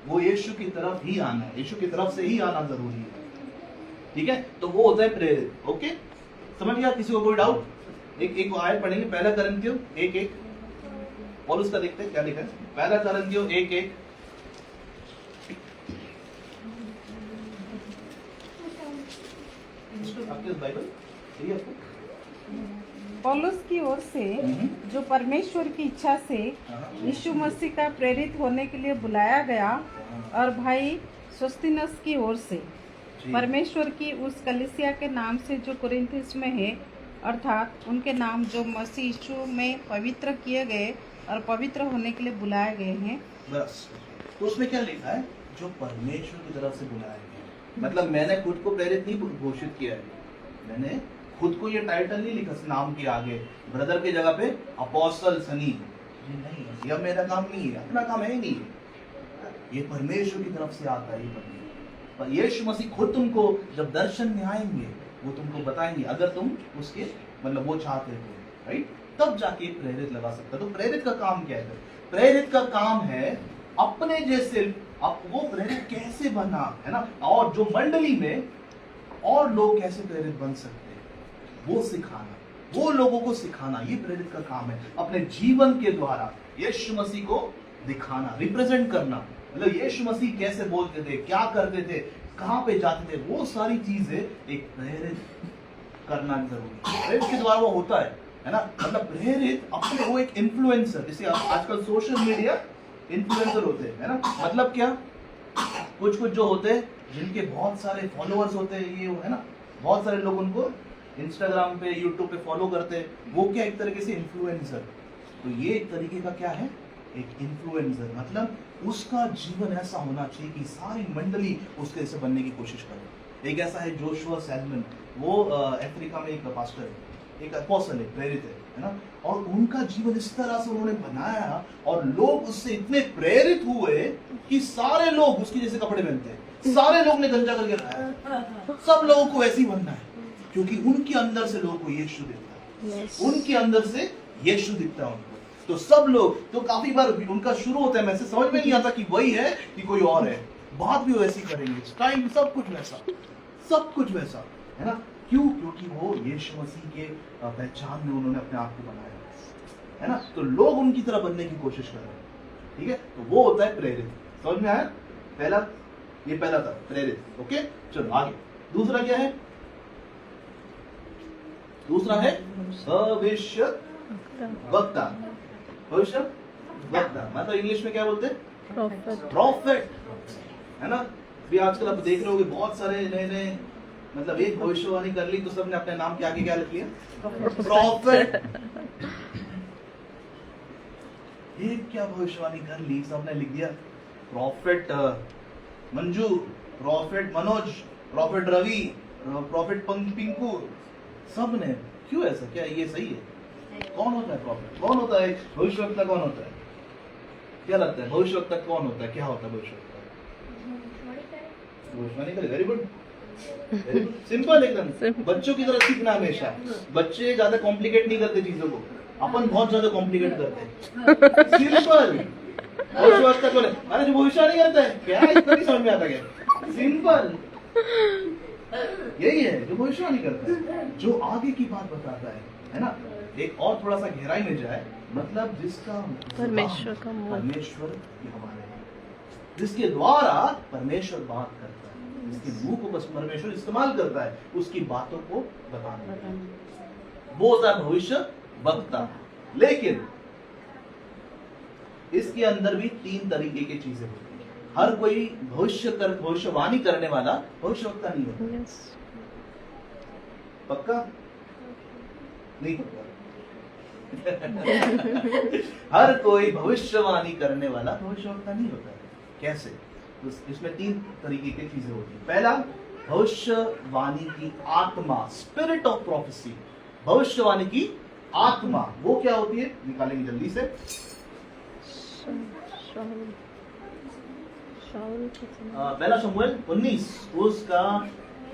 वो यीशु की तरफ ही आना है, यीशु की तरफ से ही आना जरूरी है, ठीक है। तो वो होता है प्रेरित। ओके, समझ गया, किसी को कोई डाउट। एक आयत पढ़ेंगे, पहला करंथियों 1:1, और उसका देखते हैं क्या लिखा है। पहला करंथियों 1:1, आपके बाइबल सही है आपको।
पौलुस की ओर से जो परमेश्वर की इच्छा से यीशु मसीह का प्रेरित होने के लिए बुलाया गया, और भाई सोस्थिनस की ओर से परमेश्वर की उस कलीसिया के नाम से जो कोरिन्थुस में है, अर्थात उनके नाम जो मसीह यीशु में पवित्र किए गए और पवित्र होने के लिए बुलाए गए हैं।
बस, तो उसमें क्या लिखा है, जो परमेश्वर की तरफ से बुलाए गए। मतलब मैंने खुद को प्रेरित नहीं घोषित किया है, मैंने खुद को ये टाइटल नहीं लिखा नाम के आगे, ब्रदर की जगह पे अपोस्टल सनी। ये नहीं, यह मेरा काम नहीं है, अपना काम है ही नहीं, ये परमेश्वर की तरफ से आता है। ये पर यीशु मसीह खुद तुमको जब दर्शन में आएंगे वो तुमको बताएंगे, अगर तुम उसके मतलब वो चाहते हो, राइट, तब जाके प्रेरित लगा सकता है। तो प्रेरित का काम क्या है? प्रेरित का काम है अपने जैसे अब वो प्रेरित कैसे बना, है ना, और जो मंडली में और लोग कैसे प्रेरित बन सकते हैं वो सिखाना, वो लोगों को सिखाना, ये प्रेरित का काम है। अपने जीवन के द्वारा यीशु मसीह को दिखाना, रिप्रेजेंट करना, मतलब यीशु मसीह कैसे बोलते थे, क्या करते थे, कहां पे जाते थे, वो सारी चीजें एक प्रेरित करना जरूरी है। प्रेरित के द्वारा वो होता है ना, मतलब प्रेरित अपने वो एक इन्फ्लुएंसर, जैसे आजकल सोशल मीडिया इन्फ्लुएंसर होते हैं, है ना, मतलब क्या, कुछ जो होते हैं जिनके बहुत सारे फॉलोअर्स होते हैं, ये है ना, बहुत सारे लोग उनको इंस्टाग्राम पे यूट्यूब पे फॉलो करते हैं, वो क्या एक तरीके से इन्फ्लुएंसर। तो ये एक तरीके का क्या है, एक इन्फ्लुएंसर, मतलब उसका जीवन ऐसा होना चाहिए कि सारी मंडली उसके जैसे बनने की कोशिश करे। एक ऐसा है जोशुआ सैलमन, वो अफ्रीका में एक पास्टर है, एक अपोस्टल है, प्रेरित है ना, और उनका जीवन इस तरह से उन्होंने बनाया और लोग उससे इतने प्रेरित हुए कि सारे लोग उसके जैसे कपड़े पहनते हैं, सारे लोग ने गंजा करके खाया, सब लोगों को ऐसे ही बनना है, क्योंकि उनके अंदर से लोगों को यीशु दिखता है, उनके अंदर से यीशु दिखता है उनको। तो सब लोग, तो काफी बार उनका शुरू होता है मैसेज, समझ में नहीं आता कि वही है कि कोई और है, बात भी वैसी करेंगे, स्टाइल सब कुछ वैसा, सब कुछ वैसा, है ना, क्यों? क्योंकि वो यीशु मसीह के पहचान में उन्होंने अपने आप को बनाया, है ना, तो लोग उनकी तरह बनने की कोशिश कर रहे हैं, ठीक है, तो वो होता है प्रेरित। समझ में आया? पहला, ये पहला था प्रेरित, ओके, चलो आगे। दूसरा क्या है? दूसरा है भविष्य वक्ता। भविष्य वक्ता मतलब इंग्लिश में क्या बोलते हैं? प्रॉफिट, है ना। भी आजकल आप देख रहे होगे बहुत सारे नए नए, मतलब एक भविष्यवाणी कर ली तो सबने अपने नाम के आगे क्या लिख लिया? प्रॉफिट। एक क्या भविष्यवाणी कर ली, सबने लिख दिया profit Manju, profit Manoj, profit Ravi, profit Pinku, सबने। क्यों ऐसा? क्या ये सही है? कौन होता है प्रॉफिट? कौन होता है भविष्यवक्ता? कौन होता है? क्या लगता है भविष्यवक्ता कौन होता है? क्या होता है भविष्यवक्ता? भविष्यवाणी करे। वेरी गुड, सिंपल एकदम, बच्चों की तरह सीखना हमेशा। बच्चे ज्यादा कॉम्प्लिकेट नहीं करते चीजों को, अपन बहुत ज्यादा कॉम्प्लिकेट करते हैं। सिंपल भविष्यवक्ता कौन है? अरे जो भविष्यवाणी करता है, क्या इतना नहीं समझ में आता क्या? सिंपल यही है जो भविष्यवाणी करता है, जो आगे की बात बताता है ना। एक और थोड़ा सा गहराई में जाए, मतलब जिसका
परमेश्वर का
परमेश्वर हमारे, जिसके द्वारा परमेश्वर बात करता है, जिसके मुंह को बस परमेश्वर इस्तेमाल करता है, उसकी बातों को बताना, वो होता है भविष्य वक्ता। लेकिन इसके अंदर भी 3 तरीके की चीजें होती है। हर कोई भविष्यवाणी करने वाला भविष्यवक्ता नहीं होता। पक्का? नहीं पक्का। हर कोई भविष्यवाणी करने वाला भविष्यवक्ता नहीं होता है। कैसे? तो इसमें 3 तरीके की चीजें होती है। पहला, भविष्यवाणी की आत्मा, स्पिरिट ऑफ प्रोफेसी। भविष्यवाणी की आत्मा वो क्या होती है? निकालेंगे जल्दी से। पहला शमूएल 19 उसका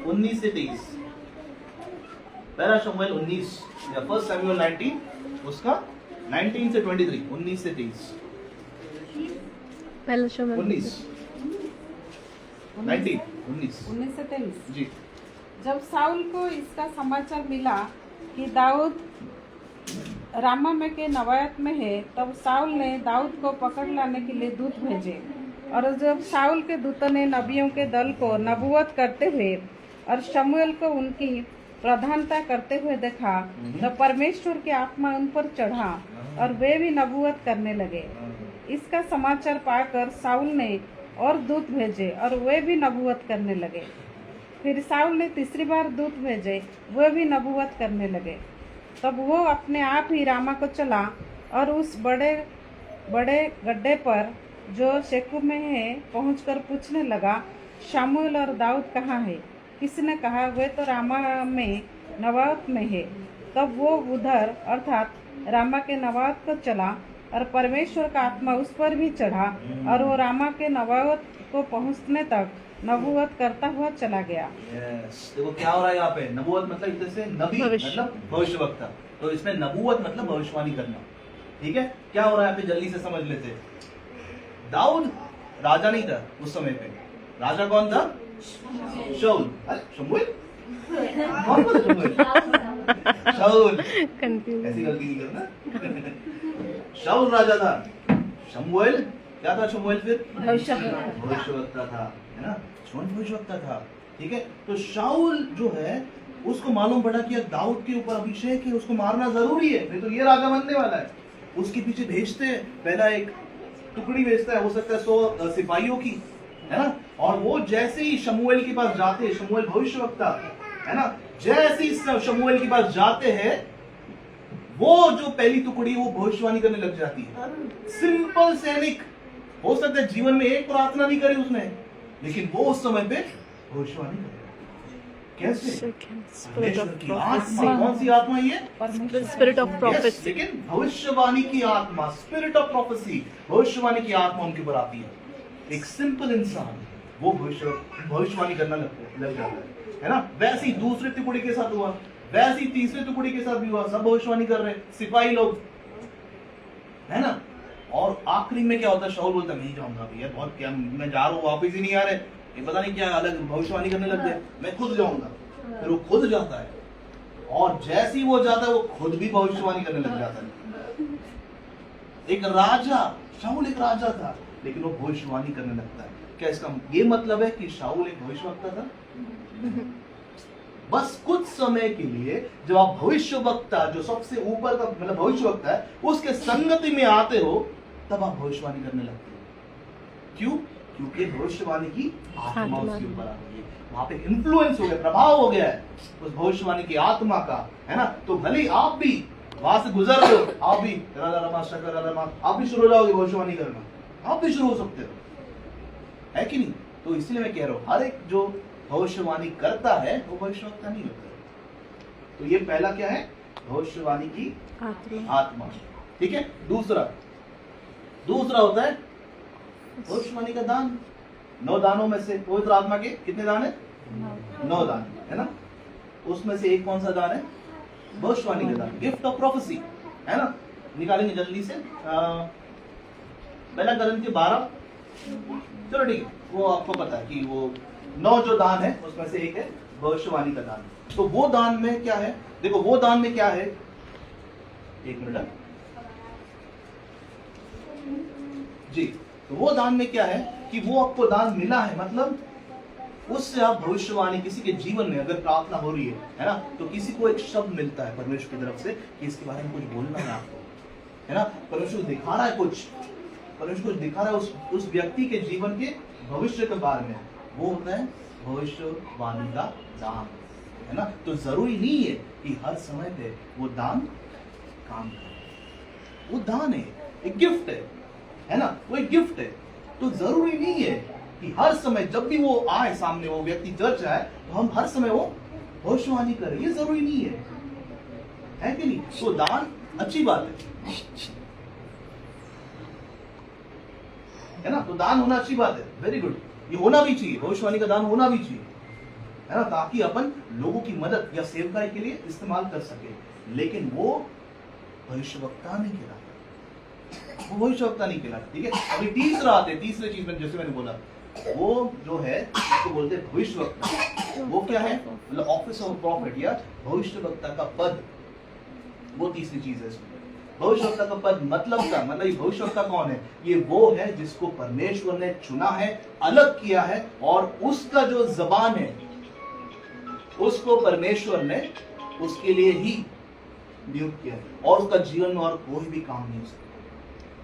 19 से 23। पहला शमूएल 19 या फर्स्ट सैमुअल 19 उसका 19 से 23, 19 से 23।
पहला शमूएल
19
19 से 23
जी।
जब साउल को इसका समाचार मिला कि दाऊद रामा में के नवायत में है, तब साउल ने दाऊद को पकड़ लाने के लिए दूत भेजे। और जब साउल के दूतों ने नबियों के दल को नबूवत करते हुए और शमूएल को उनकी प्रधानता करते हुए देखा, तो परमेश्वर की आत्मा उन पर चढ़ा और वे भी नबूवत करने लगे। इसका समाचार पाकर साउल ने और दूत भेजे और वे भी नबूवत करने लगे। फिर साउल ने तीसरी बार दूत भेजे, वे भी नबूवत करने लगे। तब वो अपने आप ही रामा को चला और उस बड़े बड़े गड्ढे पर जो शेकू में है पहुंचकर पूछने लगा, शमूएल और दाऊद कहाँ है? किसी ने कहा, वे तो रामा में नबावत में है। तब वो उधर अर्थात रामा के नबावत को चला और परमेश्वर का आत्मा उस पर भी चढ़ा और वो रामा के नबावत को पहुंचने तक नबूवत करता हुआ चला गया।
यस, देखो क्या हो रहा है यहाँ पे। नबूवत मतलब इधर से नबी
भविष्य।
मतलब भविष्यवक्ता, तो इसमें नबूवत मतलब भविष्यवाणी करना। ठीक है, क्या हो रहा है यहाँ पे जल्दी से समझ लेते हैं। दाऊद राजा नहीं था उस समय पे। राजा कौन था? शाऊल। अरे शमूएल कौन था? शमूएल शाऊल,
कंफ्यूज।
ऐसी गलती नहीं करना। शाऊल राजा था, शमूएल क्या था? शमूएल फिर भविष्यवक्ता था, है ना? शमूएल भविष्यवक्ता था। ठीक है, तो शाऊल जो है उसको मालूम पड़ा कि दाऊद के ऊपर अभिषेक है, उसको मारना जरूरी है, नहीं तो ये राजा बनने वाला है। उसके पीछे भेजते हैं, पहला एक टुकड़ी भेजता है, हो सकता है 100 सिपाहियों की, है ना? और वो जैसे ही शमूएल के पास जाते हैं, शमूएल भविष्यवक्ता है ना, जैसे ही शमूएल के पास जाते हैं, वो जो पहली टुकड़ी वो भविष्यवाणी करने लग जाती है। सिंपल सैनिक, हो सकता है जीवन में एक प्रार्थना नहीं करी उसने, लेकिन वो उस समय पे भविष्यवाणी करे। कैसे? परमेश्वर की आत्मा, कौन सी आत्मा ये?
Spirit of
Yes,
प्रॉफेसी।
लेकिन भविष्यवाणी की आत्मा, स्पिरिट ऑफ प्रोफेसी, भविष्यवाणी की आत्मा उनके ऊपर आती है। एक सिंपल इंसान वो भविष्यवाणी करना लग जाता है ना? वैसे ही दूसरे टुकड़ी के साथ हुआ, वैसे ही तीसरे टुकड़ी के साथ भी हुआ, सब भविष्यवाणी कर रहे हैं, सिपाही लोग, है ना? और आखिरी में क्या होता है? शाऊल बोलता है मैं नहीं जाऊंगा भैया, बहुत क्या, मैं जा रहा हूँ, वापिस ही नहीं आ रहे, ये पता नहीं क्या अलग भविष्यवाणी करने लग गए, मैं खुद जाऊंगा। फिर वो खुद जाता है, और जैसे ही वो जाता है वो खुद भी भविष्यवाणी करने लग जाता है। एक राजा, शाऊल एक राजा था, लेकिन वो भविष्यवाणी करने लगता है। क्या इसका ये मतलब है कि शाऊल एक भविष्यवक्ता था? बस कुछ समय के लिए जब आप भविष्यवक्ता, जो सबसे ऊपर का मतलब भविष्यवक्ता है, उसके संगति में आते हो, तब आप भविष्यवाणी करने लगते हो। क्यों? क्योंकि भविष्यवाणी की आत्मा उसके ऊपर आ गई है, वहां पे इन्फ्लुएंस हो गया, प्रभाव हो गया है उस भविष्यवाणी की आत्मा का, है ना? तो भले ही आप भी वहां से गुजर रहे हो, आप भी आप भी शुरू हो जाओगे भविष्यवाणी करना, आप भी शुरू हो सकते हो, है कि नहीं? तो इसलिए मैं कह रहा हूं, हर एक जो भविष्यवाणी करता है वो भविष्यवक्ता नहीं होता है। तो ये पहला क्या है? भविष्यवाणी की आत्मा। ठीक है, दूसरा होता है भविष्यवाणी का दान। 9 दानों में से पवित्र आत्मा के कितने दान है? 9 दान, है ना? उसमें से एक कौन सा दान है? भविष्यवाणी का दान, गिफ्ट ऑफ प्रोफेसी, है ना? निकालेंगे जल्दी से। पहला करंती 12, चलो ठीक है, वो आपको पता है कि वो 9 जो दान है उसमें से एक है भविष्यवाणी का दान। तो वो दान में क्या है? देखो वो दान में क्या है, एक मिनट जी। तो वो दान में क्या है कि वो आपको दान मिला है, मतलब उससे आप भविष्यवाणी, किसी के जीवन में अगर प्रार्थना हो रही है ना, तो किसी को एक शब्द मिलता है परमेश्वर की तरफ से कि इसके बारे में कुछ बोलना है आपको, है ना? परमेश्वर दिखा रहा है कुछ, परमेश्वर कुछ दिखा रहा है उस व्यक्ति के जीवन के भविष्य के बारे में, वो होता है भविष्यवाणी का दान, है ना? तो जरूरी नहीं है कि हर समय पे वो दान काम करे, वो दान है, एक गिफ्ट है ना? वो एक गिफ्ट है। तो जरूरी नहीं है कि हर समय जब भी वो आए सामने, वो व्यक्ति चर्च आए, तो हम हर समय वो भविष्यवाणी करें, ये जरूरी नहीं है कि नहीं? तो दान अच्छी बात है ना? तो दान होना अच्छी बात है, वेरी गुड, ये होना भी चाहिए, भविष्यवाणी का दान होना भी चाहिए, है ना? ताकि अपन लोगों की मदद या सेवकाई के लिए इस्तेमाल कर सके। लेकिन वो भविष्यवक्ता नहीं कहलाता, वो भविष्यवक्ता नहीं कहलाता। ठीक है, अभी तीसरा आते हैं, तीसरे चीज में जैसे मैंने बोला, वो जो है उसको बोलते हैं भविष्यवक्ता। वो क्या है? मतलब ऑफिस ऑफ प्रॉफिट या भविष्यवक्ता का पद, वो तीसरी चीज है इसमें। भविष्यवक्ता का पद मतलब क्या? मतलब ये भविष्यवक्ता कौन है? ये वो है जिसको परमेश्वर ने चुना है, अलग किया है, और उसका जो जबान है उसको परमेश्वर ने उसके लिए ही नियुक्त किया है, और उसका जीवन में और कोई भी काम नहीं हो सकता,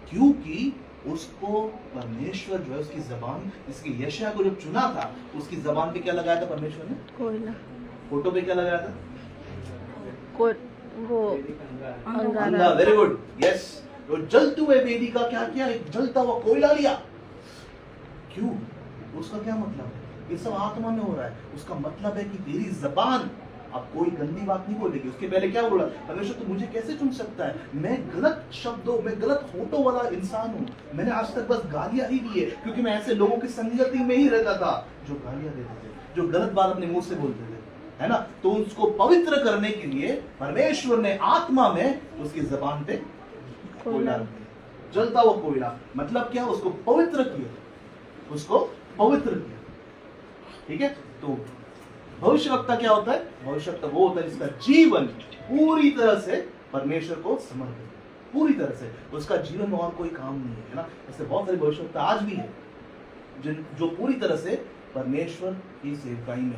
क्योंकि उसको परमेश्वर जो है, उसकी जबान, इसकी यशायाह को जब चुना था, उसकी जबान पे क्या लगाया था परमेश्वर ने?
कोयला।
फोटो पे क्या लगाया था?
वो
अंगारा। Very good, yes. तो जलते हुए वेदी का क्या किया? एक जलता हुआ कोयला लिया। क्यों? उसका क्या मतलब है? ये सब आत्मा में हो रहा है। उसका मतलब है कि तेरी जबान अब कोई गंदी बात नहीं बोलेगी। उसके पहले क्या बोला, परमेश्वर तो मुझे कैसे चुन सकता है, मैं गलत शब्दों में गलत होठों वाला इंसान हूँ, मैंने आज तक बस गालियां ही दी है, क्योंकि मैं ऐसे लोगों की संगति में ही रहता था जो गालियां देते थे, जो गलत बात अपने मुंह से बोलते थे, है ना। तो उसको पवित्र करने के लिए परमेश्वर ने आत्मा में उसकी जबान पे कोयला रख दिया, जलता हुआ कोयला। मतलब क्या, उसको पवित्र किया, उसको पवित्र किया। ठीक है, तो भविष्यवक्ता क्या होता है, भविष्यवक्ता वो होता है जिसका जीवन पूरी तरह से परमेश्वर को समर्पित है, पूरी तरह से, उसका जीवन में और कोई काम नहीं है ना। ऐसे बहुत सारे भविष्यवक्ता आज भी है जो पूरी तरह से परमेश्वर की सेवकाई में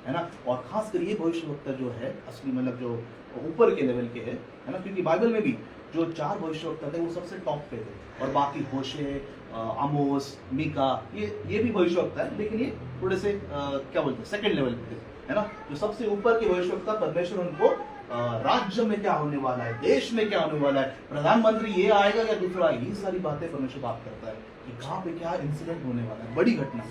है ना। और खासकर ये भविष्यवक्ता जो है असली, मतलब जो ऊपर के लेवल के है ना, क्योंकि बाइबल में भी जो 4 भविष्यवक्ता थे वो सबसे टॉप पे थे, और बाकी होशे, आमोस, मीका, ये भी भविष्यवक्ता है, लेकिन ये थोड़े से क्या बोलते हैं, सेकंड लेवल पे थे, है ना। जो सबसे ऊपर के भविष्यवक्ता, परमेश्वर उनको राज्य में क्या होने वाला है, देश में क्या होने वाला है, प्रधानमंत्री ये आएगा या दूसरा, ये सारी बातें परमेश्वर बात करता है कि कहाँ पे क्या इंसिडेंट होने वाला है, बड़ी घटना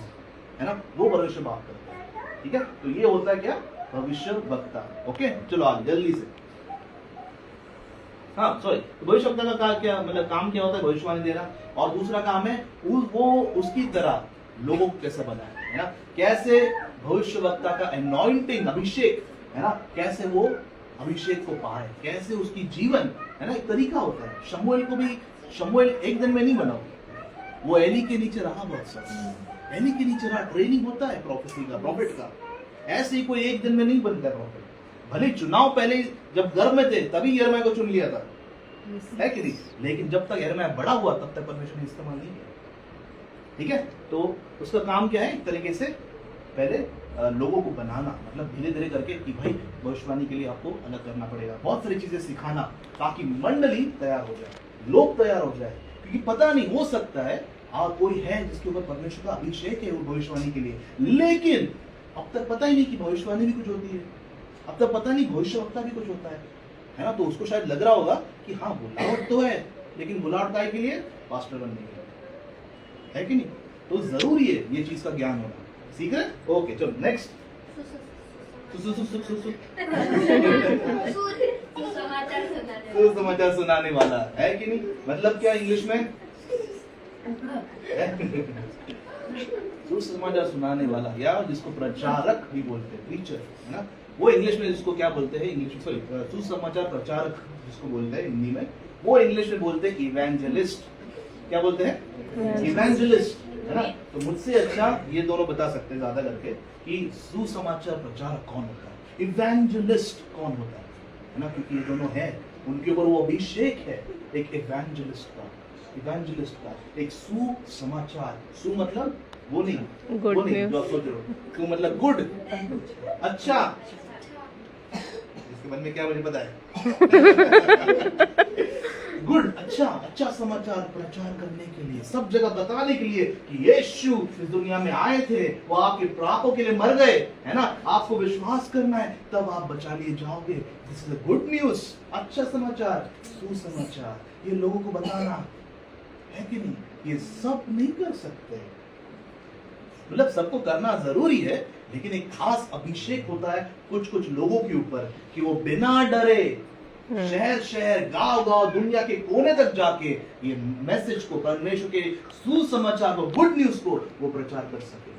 है ना, वो परमेश्वर बात करता है। ठीक है, तो ये होता है क्या, भविष्यवक्ता। ओके, चलो आगे जल्दी से। हाँ सॉरी, तो भविष्यवक्ता का क्या मतलब काम क्या होता है, भविष्यवाणी देना। और दूसरा काम है वो उसकी तरह लोगों को कैसे बनाए, है ना, कैसे भविष्यवक्ता का एनॉइंटिंग, अभिषेक, है ना, कैसे वो अभिषेक को पाए, कैसे उसकी जीवन, है ना, एक तरीका होता है। शमूएल को भी, शमूएल एक दिन में नहीं बना, वो एली के नीचे रहा बहुत सारा, एली के नीचे रहा, ट्रेनिंग होता है प्रोफेसी का, प्रॉफिट का। ऐसे ही कोई एक दिन में नहीं बनता प्रॉफिट। भले चुनाव पहले जब घर में थे तभी यिर्मयाह को चुन लिया था, है कि नहीं, लेकिन जब तक यिर्मयाह बड़ा हुआ तब तक परमेश्वर ने इस्तेमाल नहीं किया। ठीक है, तो उसका काम क्या है, एक तरीके से पहले लोगों को बनाना, मतलब धीरे धीरे करके कि भाई भविष्यवाणी के लिए आपको अलग करना पड़ेगा, बहुत सारी चीजें सिखाना, ताकि मंडली तैयार हो जाए, लोग तैयार हो जाए। क्योंकि पता नहीं, हो सकता है कोई है जिसके ऊपर परमेश्वर का अभिषेक है वो भविष्यवाणी के लिए, लेकिन अब तक पता ही नहीं कि भविष्यवाणी भी कुछ होती है, अब तक पता नहीं भविष्यवक्ता भी कुछ होता है ना। तो उसको शायद लग रहा होगा कि हाँ बुलावट तो है, लेकिन बुलावट काय के लिए, पास्टर बनने के लिए, है कि नहीं। तो जरूरी है ये चीज का ज्ञान होना, सीख रहे? ओके चलो नेक्स्ट। सुसमाचार सुनाने वाला, है कि नहीं, मतलब क्या इंग्लिश में सुसमाचार सुनाने वाला, या जिसको प्रचारक भी बोलते हैं, प्रीचर, है ना। वो इंग्लिश में जिसको क्या बोलते हैं, इंग्लिश सॉरी सुसमाचार प्रचारक जिसको बोलते हैं हिंदी में, वो इंग्लिश में बोलते हैं इवेंजलिस्ट। क्या बोलते हैं, इवेंजलिस्ट, है ना। तो मुझसे अच्छा ये दोनों बता सकते हैं ज्यादा करके कि सुसमाचार प्रचारक कौन होता है, इवेंजलिस्ट कौन होता है ना, क्योंकि ये दोनों है, उनके ऊपर वो अभिषेक है, एक इवेंजलिस्ट का, एक सुसमाचार, सु मतलब वो नहीं,
Good
वो नहीं
news.
जो आप सोच रहे हो, सु मतलब गुड, अच्छा, इसके मन में क्या मुझे पता है गुड, अच्छा समाचार प्रचार करने के लिए, सब जगह बताने के लिए कि यीशु इस दुनिया में आए थे, वो आपके पापों के लिए मर गए, है ना, आपको विश्वास करना है तब आप बचा लिए जाओगे। दिस इज गुड न्यूज, अच्छा समाचार, सुसमाचार, ये लोगों को बताना, है कि नहीं। ये सब नहीं कर सकते, मतलब सबको करना जरूरी है, लेकिन एक खास अभिषेक होता है कुछ लोगों के ऊपर कि वो बिना डरे शहर शहर, गांव गांव, दुनिया के कोने तक जाके ये मैसेज को, परमेश्वर के सुसमाचार को, गुड न्यूज को वो प्रचार कर सके।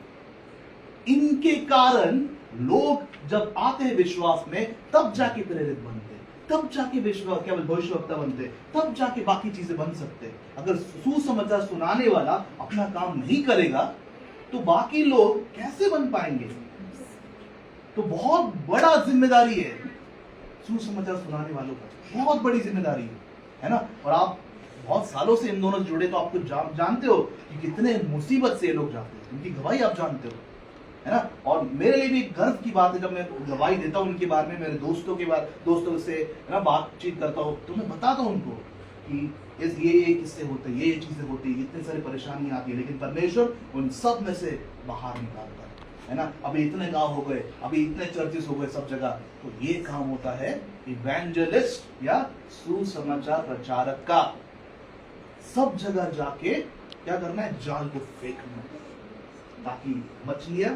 इनके कारण लोग जब आते हैं विश्वास में, तब जाके प्रेरित बनते, तब जाके विश्वास क्या भविष्यवक्ता बनते, तब जाके बाकी चीजें बन सकते। अगर सुसमाचार सुनाने वाला अपना काम नहीं करेगा तो बाकी लोग कैसे बन पाएंगे। तो बहुत बड़ा जिम्मेदारी है सुसमाचार सुनाने वालों का, बहुत बड़ी जिम्मेदारी है ना। और आप बहुत सालों से इन दोनों जुड़े, तो आपको जानते हो कि कितने मुसीबत से ये लोग जाते हैं, उनकी गवाही आप जानते हो, है ना। और मेरे लिए भी एक गर्व की बात है जब मैं गवाही देता हूँ उनके बारे में, मेरे दोस्तों से है ना बातचीत करता हूँ, तो मैं बताता हूँ उनको कि ये किस्से होते हैं, ये चीजें होती है, इतनी सारी परेशानी आती है, लेकिन परमेश्वर उन सब में से बाहर निकालता है ना। अभी इतने गांव हो गए, अभी इतने चर्चेस हो गए सब जगह, तो ये काम होता है इवेंजलिस्ट या सुसमाचार प्रचारक का। सब जगह जाके क्या करना है, जाल को फेंकना, ताकि मछलियां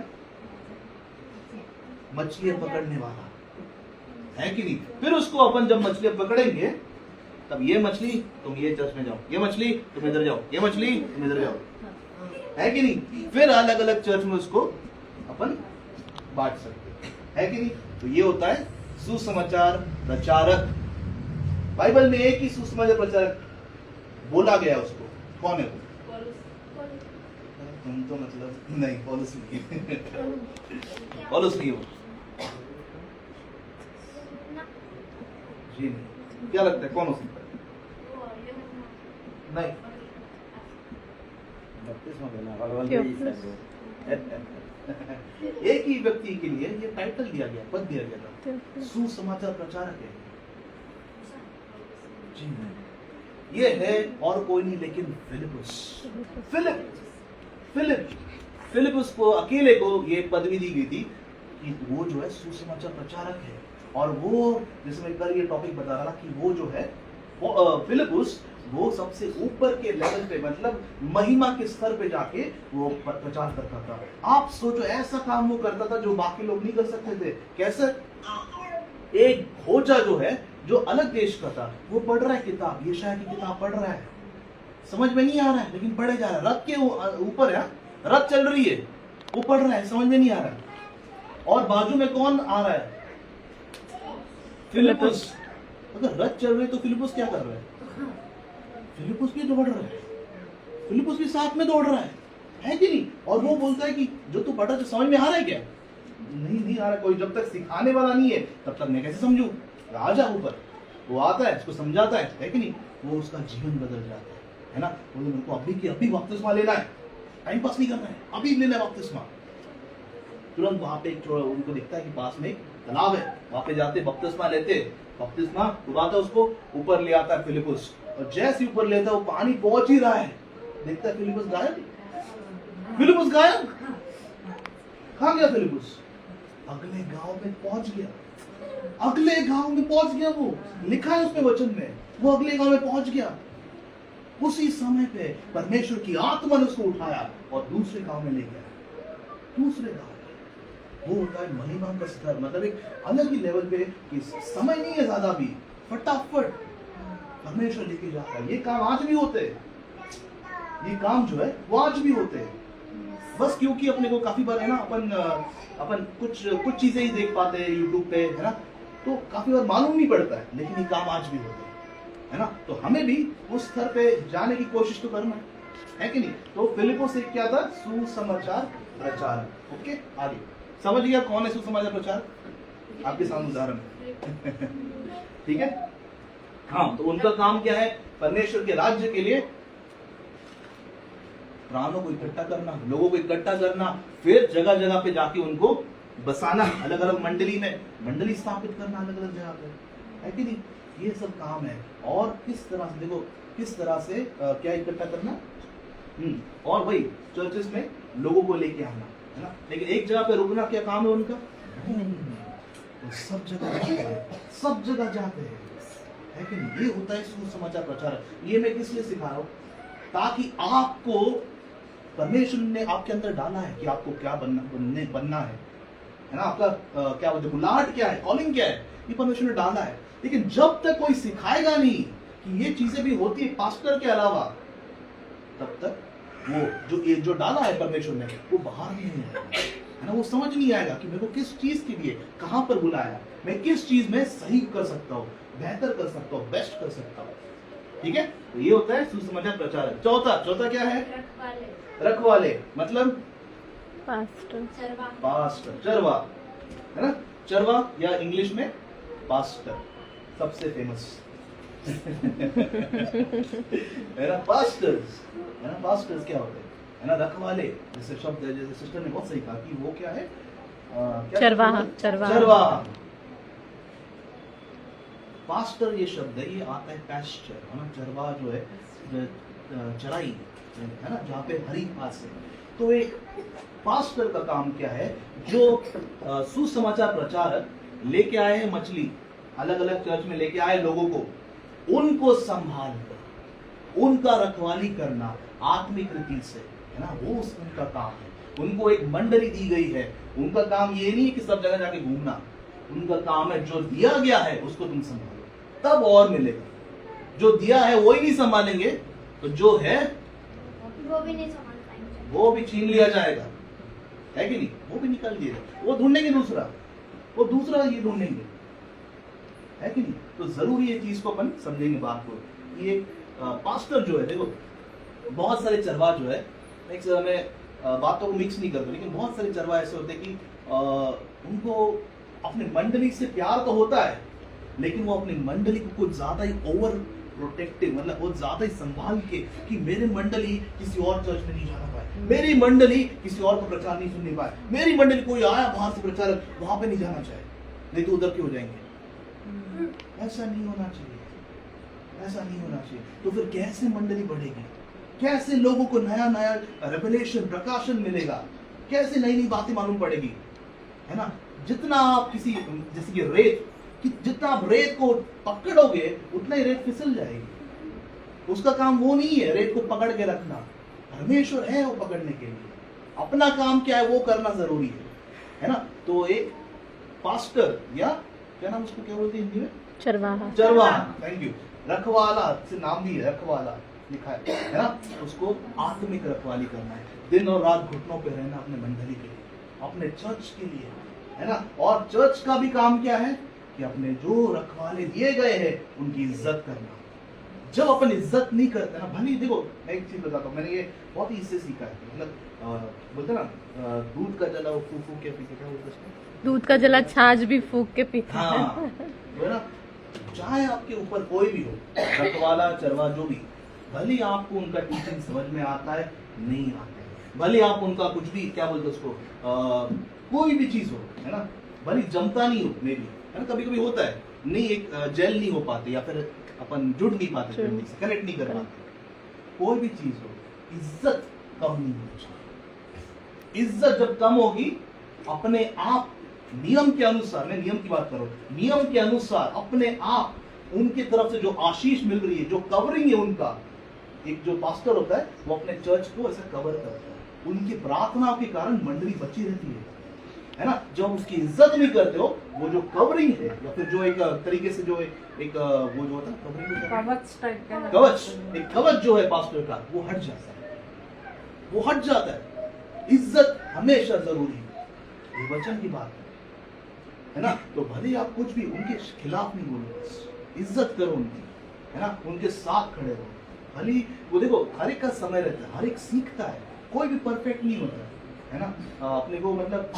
पकड़ने वाला, है कि नहीं? फिर उसको अपन जब मछली पकड़ेंगे तब ये मछली तुम ये चर्च में जाओ, ये मछली तुम इधर जाओ, ये मछली तुम इधर जाओ, है कि नहीं? फिर अलग अलग चर्च में उसको अपन बांट सकते हैं, है कि नहीं? तो ये होता है सुसमाचार प्रचारक। बाइबल में एक ही सुसमाचार प्रचारक बोला गया उसको, कौन है वो? तुम तो मतलब नहीं, पौलुस नहीं पौलुस नहीं हो जी नहीं। क्या लगता है कौन हो सकता है? नहीं,
बपतिस्मा देना वाला यही शायद वो।
एक ही व्यक्ति के लिए ये टाइटल दिया गया, पद दिया गया था, सुसमाचार प्रचारक है जी नहीं। ये है और कोई नहीं लेकिन फिलिपुस को अकेले को ये पदवी दी गई थी कि वो जो है सुसमाचार प्रचारक है। और वो जैसे मैं कल ये टॉपिक बता रहा था कि वो जो है वो फिलिपुस वो सबसे ऊपर के लेवल पे मतलब महिमा के स्तर पे जाके वो प्रचार करता था। आप सोचो ऐसा काम वो करता था जो बाकी लोग नहीं कर सकते थे। कैसे? एक खोजा जो है जो अलग देश का था वो पढ़ रहा है किताब, यशायाह की किताब पढ़ रहा है, समझ में नहीं आ रहा है लेकिन पढ़े जा रहा है। रथ के ऊपर है, रथ चल रही है, वो पढ़ रहा है, समझ में नहीं आ रहा है। और बाजू में कौन आ रहा है? फिलिपुस। अगर रथ चल रही तो फिलिपुस क्या कर रहा है? फिलिपुस भी दौड़ रहा है, फिलिपुस भी साथ में दौड़ रहा है कि नहीं? और वो बोलता है कि जो तू पढ़ रहा है समझ में आ रहा है क्या? नहीं आ रहा। कोई जब तक सिखाने वाला नहीं है तब तक मैं कैसे समझूं? आ जा ऊपर, वो आता है, उसको समझाता है कि नहीं? वो उसका जीवन बदल जाता है ना? बोले मेरे को अभी की अभी बपतिस्मा लेना है, टाइम पास नहीं करना है, अभी लेना है बपतिस्मा। तुरंत वहां पे एक उनको दिखता है कि पास में एक तालाब है, वहां पे जाते बपतिस्मा लेते, बपतिस्मा उड़ाता उसको ऊपर ले आता है फिलिपुस। और जैसे ऊपर लेता है वो पानी पहुंच ही रहा है, देखता है फिलिपुस गायब। फिलिपुस गायब, कहां गया फिलिपुस? अगले गांव में पहुंच गया, अगले गांव में पहुंच गया। वो लिखा है उसमें वचन में, वो अगले गांव में पहुंच गया। उसी समय पे परमेश्वर की आत्मा ने उसको उठाया और दूसरे गांव में ले गया। दूसरे गांव वो होता है महिमा का स्तर, मतलब एक अलग ही लेवल पे कि समय नहीं है ज्यादा भी, फटाफट परमेश्वर लेके जाता है। ये काम आज भी होते हैं, ये काम जो है वो आज भी होते हैं। बस क्योंकि अपने को काफी बार है ना अपन कुछ चीजें ही देख पाते हैं यूट्यूब पे, है ना, तो काफी बार मालूम नहीं पड़ता है, लेकिन ये काम आज भी होते हैं, है ना। तो हमें भी उस स्तर पे जाने की कोशिश तो करना है कि नहीं? तो फिलिपुस एक क्या था? सुसमाचार प्रचारक। ओके, आगे समझ गया कौन है सुसमाचार प्रचारक? आपके सामने उदाहरण है ठीक है। हाँ, तो उनका काम क्या है? परमेश्वर के राज्य के लिए प्राणों को इकट्ठा करना, लोगों को इकट्ठा करना, फिर जगह जगह पे जाके उनको बसाना, अलग अलग मंडली में मंडली स्थापित करना अलग अलग जगह पे, है कि नहीं? ये सब काम है। और किस तरह से देखो, किस तरह से क्या इकट्ठा करना, और वही चर्चेस में लोगों को लेके आना, है ना। लेकिन एक जगह पे रुकना क्या काम है उनका? तो सब जगह जाते हैं, सब जगह जाते हैं, है कि नहीं? ये होता है सुसमाचार प्रचारक। ये मैं किस लिए सिखा रहा हूं? ताकि आपको परमेश्वर ने आपके अंदर डाला है कि आपको क्या बनना है ना। आपका क्या बोलते, बुलाहट क्या है, कॉलिंग क्या है, ये परमेश्वर ने डाला है। लेकिन जब तक कोई सिखाएगा नहीं कि ये चीजें भी होती है पास्टर के अलावा, तब तक वो जो डाला है परमेश्वर ने वो बाहर नहीं आएगा, है ना। वो समझ नहीं आएगा कि मेरे को किस चीज के लिए कहां पर बुलाया, मैं किस चीज में सही कर सकता हूँ, बेहतर कर सकता हूँ, बेस्ट कर सकता हूँ। ठीक है, तो ये होता है सुसमाचार प्रचारक। चौथा क्या है? रखवाले, मतलब
पास्टर,
चरवा, है ना। चरवा या इंग्लिश में पास्टर, सबसे फेमस है ना। पास्टर्स, है ना। पास्टर्स क्या होते हैं, है ना? रखवाले, जैसे शब्द है, जैसे सिस्टर ने बहुत सही कहा कि वो क्या है? चरवाहा। पास्टर ये शब्द है, ये आता है पैस्चर, है ना। चरवाहा जो है चराई, है ना, जहाँ पे हरी घास है। तो एक पास्टर का काम क्या है? जो सुसमाचार प्रचारक लेके आए हैं मछली, अलग अलग चर्च में लेके आए लोगों को, उनको संभालना, उनका रखवाली करना आत्मिक रीति से, है ना। वो उनका काम है। उनको एक मंडली दी गई है। उनका काम ये नहीं है कि सब जगह जाके घूमना, उनका काम है जो दिया गया है उसको तुम संभालो, तब और मिलेगा। जो दिया है वो ही नहीं संभालेंगे तो जो है
वो भी नहीं संभाल पाएंगे।
वो भी छीन लिया जाएगा, है कि नहीं? वो भी निकाल दिएगा, वो ढूंढेंगे दूसरा, वो दूसरा ये ढूंढेंगे, है कि नहीं? तो जरूरी ये चीज को अपन समझेंगे बात को। ये पास्टर जो है, देखो बहुत सारे चरवाह जो है, एक मैं बातों को मिक्स नहीं करता, लेकिन बहुत सारे चरवाह ऐसे होते हैं कि उनको अपने मंडली से प्यार तो होता है, लेकिन वो अपनी मंडली को कुछ ज्यादा ही ओवर प्रोटेक्टिव, मतलब बहुत ज्यादा ही संभाल के कि मेरे मंडली किसी और चर्च में नहीं जाना पाए, मेरी मंडली किसी और का प्रचार नहीं सुनने पाए, मेरी मंडली कोई आया बाहर से प्रचारक वहां पे नहीं जाना चाहे, नहीं तो उधर क्यों जाएंगे? ऐसा नहीं होना चाहिए, ऐसा नहीं होना चाहिए। तो फिर कैसे मंडली बढ़ेगी? कैसे लोगों को नया नया रेवलेशन, प्रकाशन मिलेगा? कैसे नई नई बातें मालूम पड़ेगी, है ना? जितना आप किसी, जैसे कि रेत, कि जितना आप रेत को पकड़ोगे उतना ही रेत फिसल जाएगी। उसका काम वो नहीं है रेत को पकड़ के रखना, परमेश्वर है वो पकड़ने के लिए। अपना काम क्या है वो करना जरूरी है ना? तो एक पास्टर या क्या नाम उसको क्या बोलते हैं हिंदी में?
चरवाहा।
चरवाहा, थैंक यू। रखवाला से नाम भी है, रखवाला लिखा है ना? उसको आत्मिक रखवाली करना है, दिन और रात घुटनों पे रहना अपने मंडली के लिए, अपने चर्च के लिए, है ना? और चर्च का भी काम क्या है कि अपने जो रखवाले दिए गए हैं उनकी इज्जत करना। जब अपन इज्जत नहीं करते ना, भले देखो मैं एक चीज बताता हूँ, मैंने ये बहुत ही इससे सीखा है, मतलब बोलते ना दूध का जला वो फूक फूक के पीते, क्या बोलते हैं?
दूध का जला छाछ भी फूक के पीता है।
हाँ, वो ना, चाहे आपके ऊपर कोई भी हो, रखवाला चरवा जो भी, भले आपको उनका टीचिंग समझ में आता है नहीं आता है, भले आप उनका कुछ भी क्या बोलते उसको कोई भी चीज हो, है ना, भले जमता नहीं हो, मे भी, है ना, कभी कभी होता है नहीं, एक जेल नहीं हो पाते या फिर अपन जुड़ नहीं पाते, कनेक्ट नहीं कर पाते, कोई भी चीज हो, इज्जत कम नहीं होनी चाहिए। इज्जत जब कम होगी, अपने आप नियम के अनुसार, मैं नियम की बात कर रहा हूं, नियम के अनुसार अपने आप उनकी तरफ से जो आशीष मिल रही है, जो कवरिंग है उनका, एक जो पास्टर होता है वो अपने चर्च को ऐसा कवर करता है, उनकी प्रार्थनाओं के कारण मंडली बची रहती है ना? जब उसकी इज्जत नहीं करते हो, वो जो कवरिंग है या फिर जो एक तरीके से जो एक वो जो होता है कवरिंग,
कवच टाइप का,
कवच, एक कवच जो है पास्टर का, वो हट जाता है, वो हट जाता है। इज्जत हमेशा जरूरी है, ये वचन की बात है ना? तो भले आप कुछ भी उनके खिलाफ नहीं बोलो, इज्जत करो उनकी, है ना? उनके साथ खड़े रहो। भले वो देखो हर एक का समय रहता है, हर एक सीखता है, कोई भी परफेक्ट नहीं होता है ना? अपने को मतलब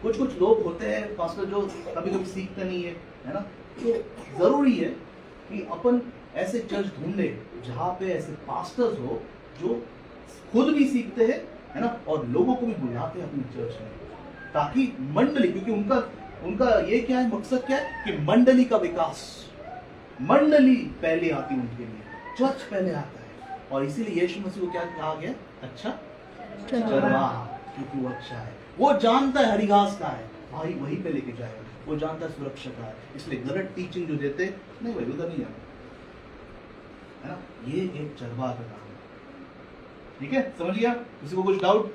कुछ कुछ लोग होते हैं पास्टर जो कभी कभी सीखते नहीं है ना? तो जरूरी है कि अपन ऐसे चर्च ढूंढे जहाँ पे ऐसे पास्टर्स हो जो खुद भी सीखते हैं, है ना, और लोगों को भी बुलाते हैं अपने चर्च में, ताकि मंडली, क्योंकि उनका ये क्या है, मकसद क्या है कि मंडली का विकास, मंडली पहले आती है उनके लिए, चर्च पहले आता है। और इसीलिए यीशु मसीह को क्या कहा गया? अच्छा चरवाहा, क्योंकि वो अच्छा है, वो जानता है हरी घास का है, भाई वहीं पे लेके जाएगा, वो जानता है सुरक्षा का है, इसलिए गलत टीचिंग जो देते नहीं, भाई उधर नहीं जाना, है ना? ये एक चरवाहा का काम है, ठीक है? समझ गया? किसी को कुछ डाउट?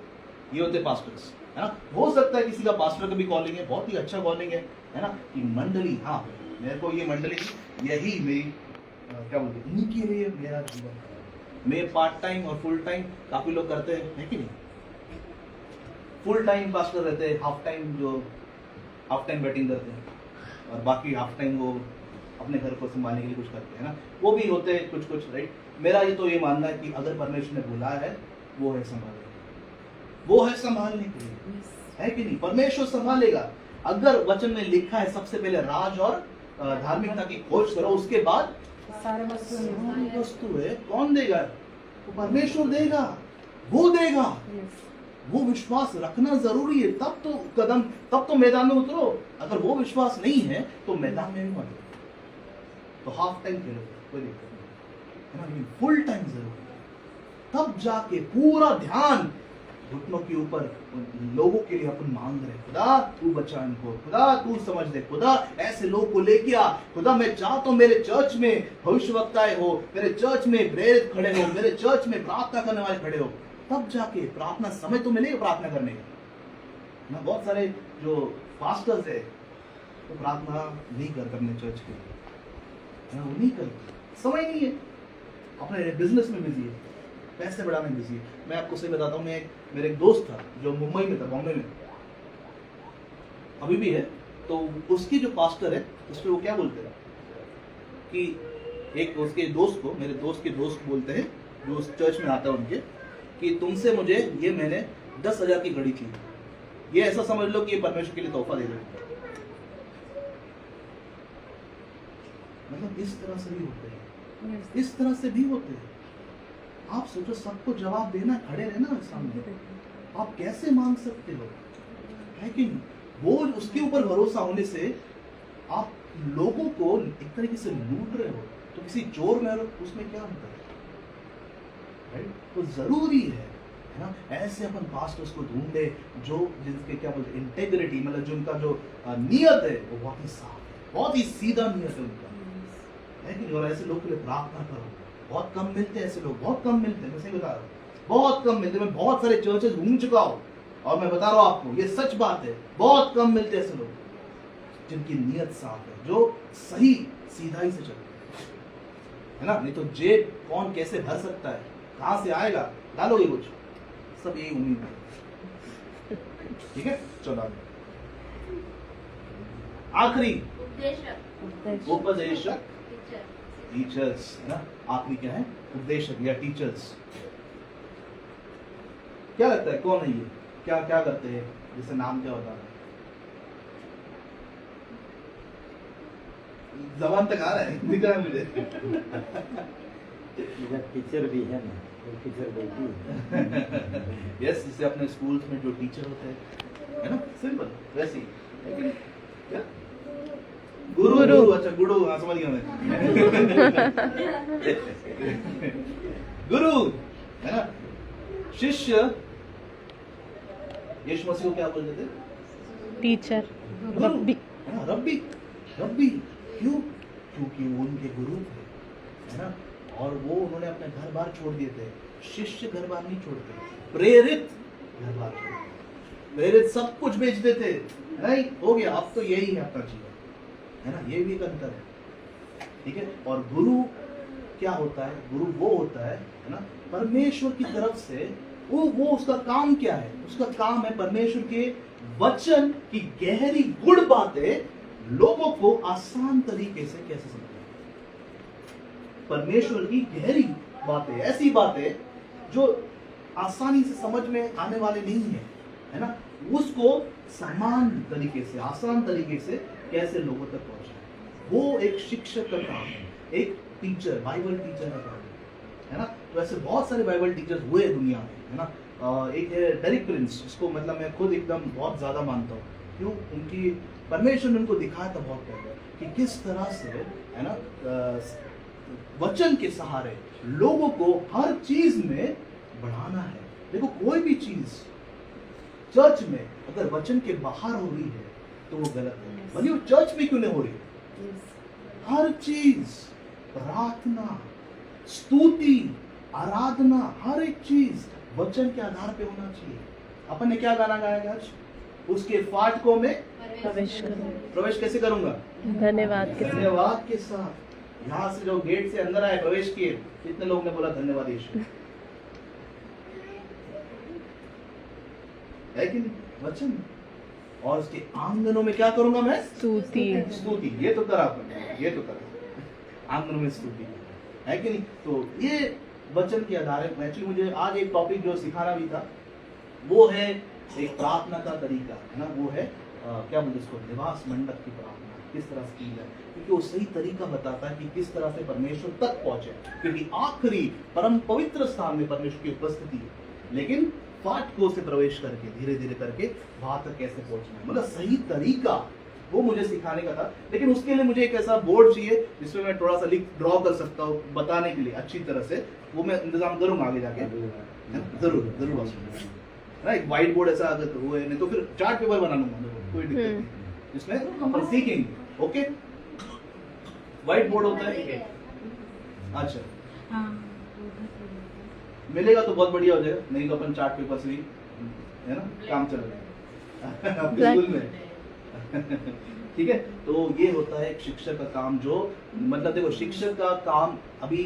ये होते पास्टर्स, है ना? हो सकता है किसी का पास्टर का भी कॉलिंग है, बहुत ही अच्छा कॉलिंग है ना? कि मंडली, हाँ मेरे को ये मंडली यही मेरी क्या बोलते हैं, इन्हीं के लिए मेरा जीवन है। मैं पार्ट टाइम और फुल टाइम काफी लोग करते हैं, है कि नहीं? फुल टाइम पास्टर रहते हैं, हाफ टाइम बैटिंग करते हैं, और बाकी हाफ टाइम वो अपने घर को संभालने के लिए कुछ करते हैं ना, वो भी होते हैं कुछ, राइट? मेरा ये तो ये मानना है कि अगर परमेश्वर ने बुलाया है, वो है संभालने के लिए, है कि नहीं? परमेश्वर संभालेगा। अगर वचन में लिखा है सबसे पहले राज और धार्मिकता की खोज करो, उसके बाद
सारे
वस्तु है, कौन देगा? तो परमेश्वर देगा, वो देगा। वो विश्वास रखना जरूरी है, तब तो मैदान में उतरो। अगर वो विश्वास नहीं है तो मैदान में भी मत उतरो, तो हाफ टाइम खेलो, कोई दिक्कत नहीं, है ना? लेकिन फुल टाइम जरूरी है, तब जाके पूरा ध्यान घुटनों के ऊपर लोगों के लिए अपन मांग रहे, खुदा तू बचा इनको, खुदा तू समझ दे, खुदा ऐसे लोग को लेके आ, खुदा मैं चाहता हूं मेरे चर्च में भविष्यवक्ताएं हो, मेरे चर्च में प्रेरित खड़े हो, मेरे चर्च में प्रार्थना करने वाले खड़े हो, तब जाके प्रार्थना समय तो मिलेगा प्रार्थना करने का ना। बहुत सारे जो पास्टर्स है वो प्रार्थना नहीं करते अपने चर्च के लिए, है ना, वो नहीं करते, समय नहीं है, अपने बिजनेस में बिजी है, पैसे बढ़ाने में बिजी है। मैं आपको सही बताता हूँ, मेरे एक दोस्त था जो मुंबई में था, बॉम्बे में, अभी भी है, तो उसकी जो पास्टर है उसमें वो क्या बोलते हैं कि एक उसके दोस्त को, मेरे दोस्त के दोस्त बोलते हैं जो उस चर्च में आता है उनके, कि तुमसे मुझे ये महीने 10,000 की घड़ी चाहिए, ये ऐसा समझ लो कि ये परमेश्वर के लिए तोहफा दे रहे हो। मतलब इस तरह से भी होते हैं, इस तरह से भी होते हैं। आप सोचो, सबको जवाब देना, खड़े रहना सामने, आप कैसे मांग सकते हो, है कि नहीं? वो उसके ऊपर भरोसा होने से आप लोगों को एक तरीके से लूट रहे हो, तो किसी चोर में उसमें क्या अंतर है, राइट? तो जरूरी है ना, ऐसे अपन पास्टर्स को ढूंढे जो जिनके क्या बोलते हैं इंटेग्रिटी, मतलब जो उनका जो नियत है वो बहुत ही साफ है, बहुत ही सीधा नियत है उनका, है कि नहीं? और ऐसे लोग के लिए प्रार्थना करो। बहुत कम मिलते हैं ऐसे लोग, बहुत कम मिलते हैं, मैं सही बता रहा हूँ, बहुत कम मिलते हैं। मैं बहुत सारे चर्चेस घूम चुका हूँ और मैं बता रहा हूँ आपको, ये सच बात है, बहुत कम मिलते हैं ऐसे लोग जिनकी नियत साफ है, जो सही सीधाई से चलते हैं, है ना? नहीं तो जेब कौन कैसे भर सकता है, कहां से आएगा, डालोगे कुछ, सब यही उम्मीद है। ठीक है, चलो आखिरी
उपदेशक,
उपदेशक,
टीचर,
टीचर्स, है ना? आखिरी क्या है? उपदेशक या टीचर्स। क्या लगता है कौन है ये, क्या क्या करते हैं, जैसे नाम क्या होता है? जबान तक आ रहा है, दिख रहा है मुझे।
इधर टीचर भी है ना, टीचर बोलती है।
यस, जैसे अपने स्कूल्स में जो टीचर होते हैं, है ना, सिंपल वैसे ही। क्या? गुरु, अच्छा गुरु, हाँ समझ गया मैं। गुरु, है ना? शिष्य, यीशु मसीह को क्या बोलते थे?
टीचर,
गुरु,
रब्बी।
है ना, रब्बी, रब्बी। क्यों? क्योंकि वो उनके गुरु थे, है ना? और वो उन्होंने अपने घर बार छोड़ दिए थे। शिष्य घर बार नहीं छोड़ते, प्रेरित घर बार छोड़ते, प्रेरित सब कुछ बेच देते, नहीं हो गया, अब तो यही है अपना जीवन, है ना? ये भी एक अंतर है, ठीक है? और गुरु क्या होता है? गुरु वो होता है ना, परमेश्वर की तरफ से, वो उसका काम क्या है? उसका काम है परमेश्वर के वचन की गहरी गुड़ बातें लोगों को आसान तरीके से कैसे समझाए। परमेश्वर की गहरी बातें, ऐसी बातें जो आसानी से समझ में आने वाले नहीं है ना, उसको समान तरीके से, आसान तरीके से कैसे लोगों तक पहुंचाए, वो एक शिक्षक का काम है, एक टीचर, बाइबल टीचर का काम है ना? तो ऐसे बहुत सारे बाइबल टीचर्स हुए दुनिया में, है ना? एक है डेरिक प्रिंस, जिसको मतलब मैं खुद एकदम बहुत ज्यादा मानता हूँ। क्यों? उनकी परमेश्वर ने उनको दिखाया था बहुत पहले कि किस तरह से, है ना, वचन के सहारे लोगों को हर चीज में बढ़ाना है। देखो, कोई भी चीज चर्च में अगर वचन के बाहर हो रही है तो वो गलत है, भले वो चर्च में क्यों नहीं हो रही। हर चीज, प्रार्थना, स्तुति, आराधना, हर एक चीज वचन के आधार पे होना चाहिए। अपन ने क्या गाना गाया आज? उसके फाटकों में
प्रवेश करो,
प्रवेश कैसे करूंगा?
धन्यवाद के साथ। धन्यवाद
के साथ। यहाँ से जो गेट से अंदर आए, प्रवेश किए, कितने लोगों ने बोला धन्यवाद यीशु? है कि नहीं? वचन। और उसके आंगनों में क्या करूंगा मैं?
स्तुति।
स्तुति। ये तो करा आपने, ये तो करा, आंगनों में स्तुति, है कि नहीं? तो ये वचन के आधार है। एक्चुअली मुझे आज एक टॉपिक जो सिखाना भी था वो है एक प्रार्थना का तरीका, है ना? वो है क्या बोलते इसको, निवास मंडप की प्रार्थना किस तरह से की जाए, क्योंकि वो सही तरीका बताता है कि किस तरह से परमेश्वर तक पहुंचे। क्योंकि आखिरी परम पवित्र स्थान में परमेश्वर की उपस्थिति है, लेकिन फाटकों से प्रवेश करके धीरे धीरे करके वहां तक कैसे पहुंचना है, मतलब सही तरीका वो मुझे सिखाने का था। लेकिन उसके लिए मुझे एक ऐसा बोर्ड चाहिए जिसमें मैं थोड़ा सा ड्रॉ कर सकता हूँ बताने के लिए अच्छी तरह से। वो मैं इंतजाम करूंगा आगे जाके, जरूर जरूर। एक व्हाइट बोर्ड ऐसा अगर वो है, नहीं तो फिर चार्ट पेपर बना लूंगा, कोई दिक्कत नहीं, जिसमें अपन सीखेंगे। ओके, व्हाइट बोर्ड होता है, अच्छा मिलेगा तो बहुत बढ़िया हो जाएगा, नहीं तो अपन चार्ट पेपर से ही, है ना, काम चल रहा है आपके स्कूल में। ठीक है, तो ये होता है एक शिक्षक का काम। जो मतलब देखो, शिक्षक का काम अभी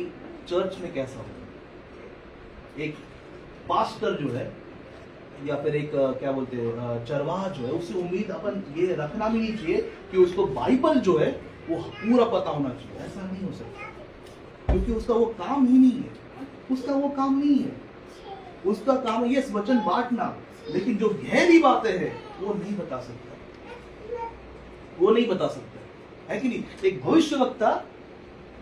चर्च में कैसा होता है, एक पास्टर जो है या फिर एक क्या बोलते हैं चरवाहा जो है, उससे उम्मीद अपन ये रखना भी नहीं चाहिए कि उसको बाइबल जो है वो पूरा पता होना चाहिए। ऐसा नहीं हो सकता, क्योंकि उसका वो काम ही नहीं है, उसका वो काम नहीं है। उसका काम है ये वचन बांटना, लेकिन जो गहरी बातें हैं वो नहीं बता सकता, वो नहीं बता सकता, है कि नहीं। एक भविष्यवक्ता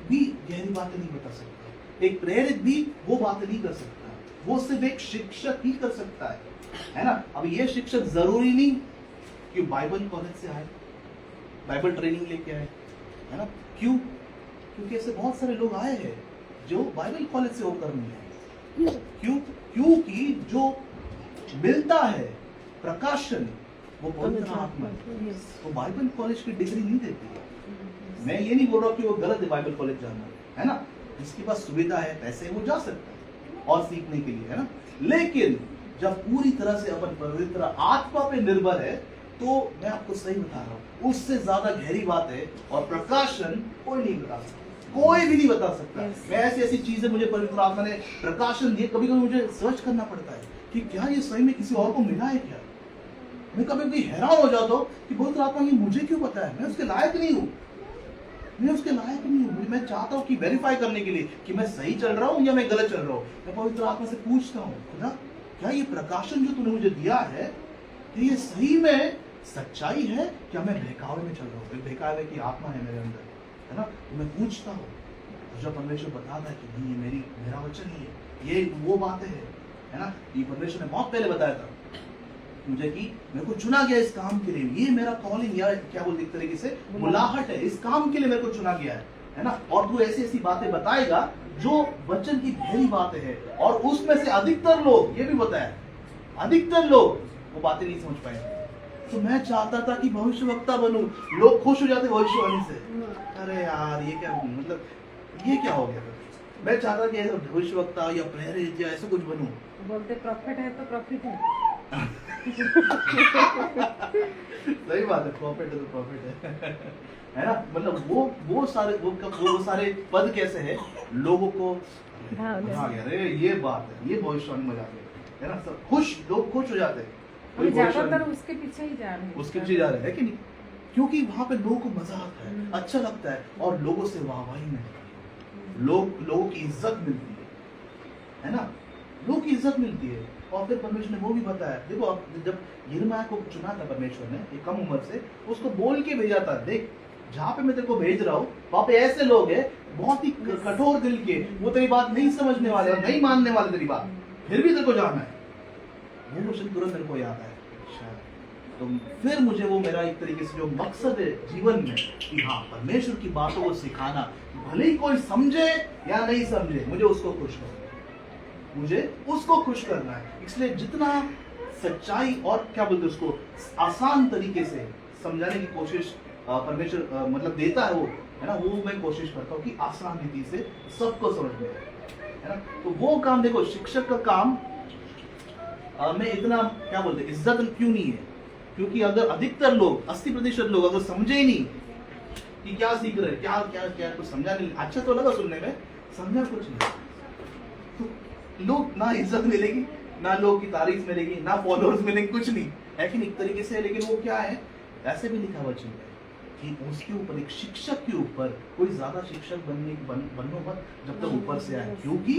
भी गहरी बातें नहीं बता सकता, एक प्रेरित भी वो बातें नहीं कर सकता, वो सिर्फ एक शिक्षक ही कर सकता है ना। अब ये शिक्षक जरूरी नहीं कि बाइबल कॉलेज से आए, बाइबल ट्रेनिंग लेके आए, है ना। क्यों? क्योंकि ऐसे बहुत सारे लोग आए हैं जो बाइबल कॉलेज से होकर नहीं आए। क्यों? क्योंकि जो मिलता है प्रकाशन वो पवित्र आत्मा है, वो बाइबल कॉलेज की डिग्री नहीं देती है। मैं ये नहीं बोल रहा कि वो गलत है बाइबल कॉलेज जाना, है ना। जिसके पास सुविधा है, पैसे, वो जा सकता है और सीखने के लिए, है ना। लेकिन जब पूरी तरह से अपन पवित्र आत्मा पे निर्भर है, तो मैं आपको सही बता रहा हूँ, उससे ज्यादा गहरी बात है और प्रकाशन कोई नहीं बता सकता, कोई भी नहीं बता सकता। मैं ऐसी ऐसी चीजें मुझे पवित्र आत्मा ने प्रकाशन दिए, कभी कभी मुझे सर्च करना पड़ता है कि क्या ये सही में किसी और को मिला है क्या। मैं कभी कभी हैरान हो जाता हूँ कि पवित्र आत्मा ये मुझे क्यों पता है, मैं उसके लायक नहीं हूँ, मैं उसके लायक नहीं हूँ। मैं चाहता हूँ कि वेरीफाई करने के लिए कि मैं सही चल रहा हूँ या मैं गलत चल रहा हूँ, मैं पवित्र आत्मा से पूछता हूँ, खुदा क्या ये प्रकाशन जो तूने मुझे दिया है, कि ये सही में सच्चाई है, क्या मैं बहकावे में चल रहा हूँ, बहकावे की आत्मा है मेरे अंदर, है ना। तो मैं पूछता हूँ, जब परमेश्वर बताता है कि नहीं ये मेरा वचन ही है, ये वो बातें है ना। ये परमेश्वर ने बहुत पहले बताया था मुझे कि मेरे को चुना गया इस काम के लिए, ये मेरा कॉलिंग या क्या बोलते एक तरीके से मुलाहट है, इस काम के लिए मेरे को चुना गया है ना। और तू ऐसी ऐसी बातें बताएगा जो वचन की गहरी बातें हैं, और उसमें से अधिकतर लोग, ये भी बताया, अधिकतर लोग वो बातें नहीं समझ पाएंगे। तो मैं चाहता था कि भविष्यवक्ता बनूं, लोग खुश हो जाते भविष्यवाणी से। अरे यार ये क्या, मतलब ये क्या हो गया। मैं चाहता कि ऐसा भविष्यवक्ता या प्रेरित या ऐसा कुछ बनूं।
बोलते प्रॉफिट है तो प्रॉफिट है।
सही बात है, प्रॉफिट है तो प्रॉफिट है ना। मतलब वो सारे पद कैसे है, लोगों को भा गया। अरे ये बात है, ये भविष्यवाणी मजा आ गया, है ना। सब खुश, लोग खुश हो जाते हैं,
ज्यादातर उसके पीछे ही जा रहे हैं,
उसके पीछे जा रहे हैं कि नहीं, क्योंकि वहां पे लोगों को मजा आता है, अच्छा लगता है, और लोगों से वाहवाही मिलती है, लोगों की इज्जत मिलती है ना, लोगों की इज्जत मिलती है। और फिर परमेश्वर ने वो भी बताया, देखो अब जब यिर्मयाह को चुना था परमेश्वर ने एक कम उम्र से, उसको बोल के भेजा था, देख जहाँ पे मैं तेरे को भेज रहा हूँ वहां पे ऐसे लोग हैं बहुत ही कठोर दिल के, वो तेरी बात नहीं समझने वाले और नहीं मानने वाले तेरी बात, फिर भी तेरे को जाना है। वो क्वेश्चन तुरंत मेरे को याद आया, तो फिर मुझे वो मेरा एक तरीके से जो मकसद है जीवन में कि हाँ परमेश्वर की बातों को सिखाना, भले ही कोई समझे या नहीं समझे, मुझे उसको खुश करना, मुझे उसको खुश करना है। इसलिए जितना सच्चाई और क्या बोलते उसको आसान तरीके से समझाने की कोशिश परमेश्वर मतलब देता है वो, है ना, वो मैं कोशिश करता हूँ कि आसान रीति से सबको समझ में, है ना। तो वो काम देखो, शिक्षक का काम में इतना क्या बोलते इज्जत क्यों नहीं है, क्योंकि अगर अधिकतर लोग 80% लोग अगर समझे ही नहीं कि क्या सीख रहे, क्या क्या क्या कुछ समझा नहीं, अच्छा तो लगा सुनने में, समझा कुछ नहीं, तो लोग ना इज्जत मिलेगी, ना लोग की तारीफ मिलेगी, ना फॉलोअर्स मिलेंगे, कुछ नहीं है कि एक तरीके से। लेकिन वो क्या है, ऐसे भी लिखा हुआ चाहिए कि उसके ऊपर एक शिक्षक के ऊपर कोई ज्यादा शिक्षक बनो मत जब तक ऊपर से आए, क्योंकि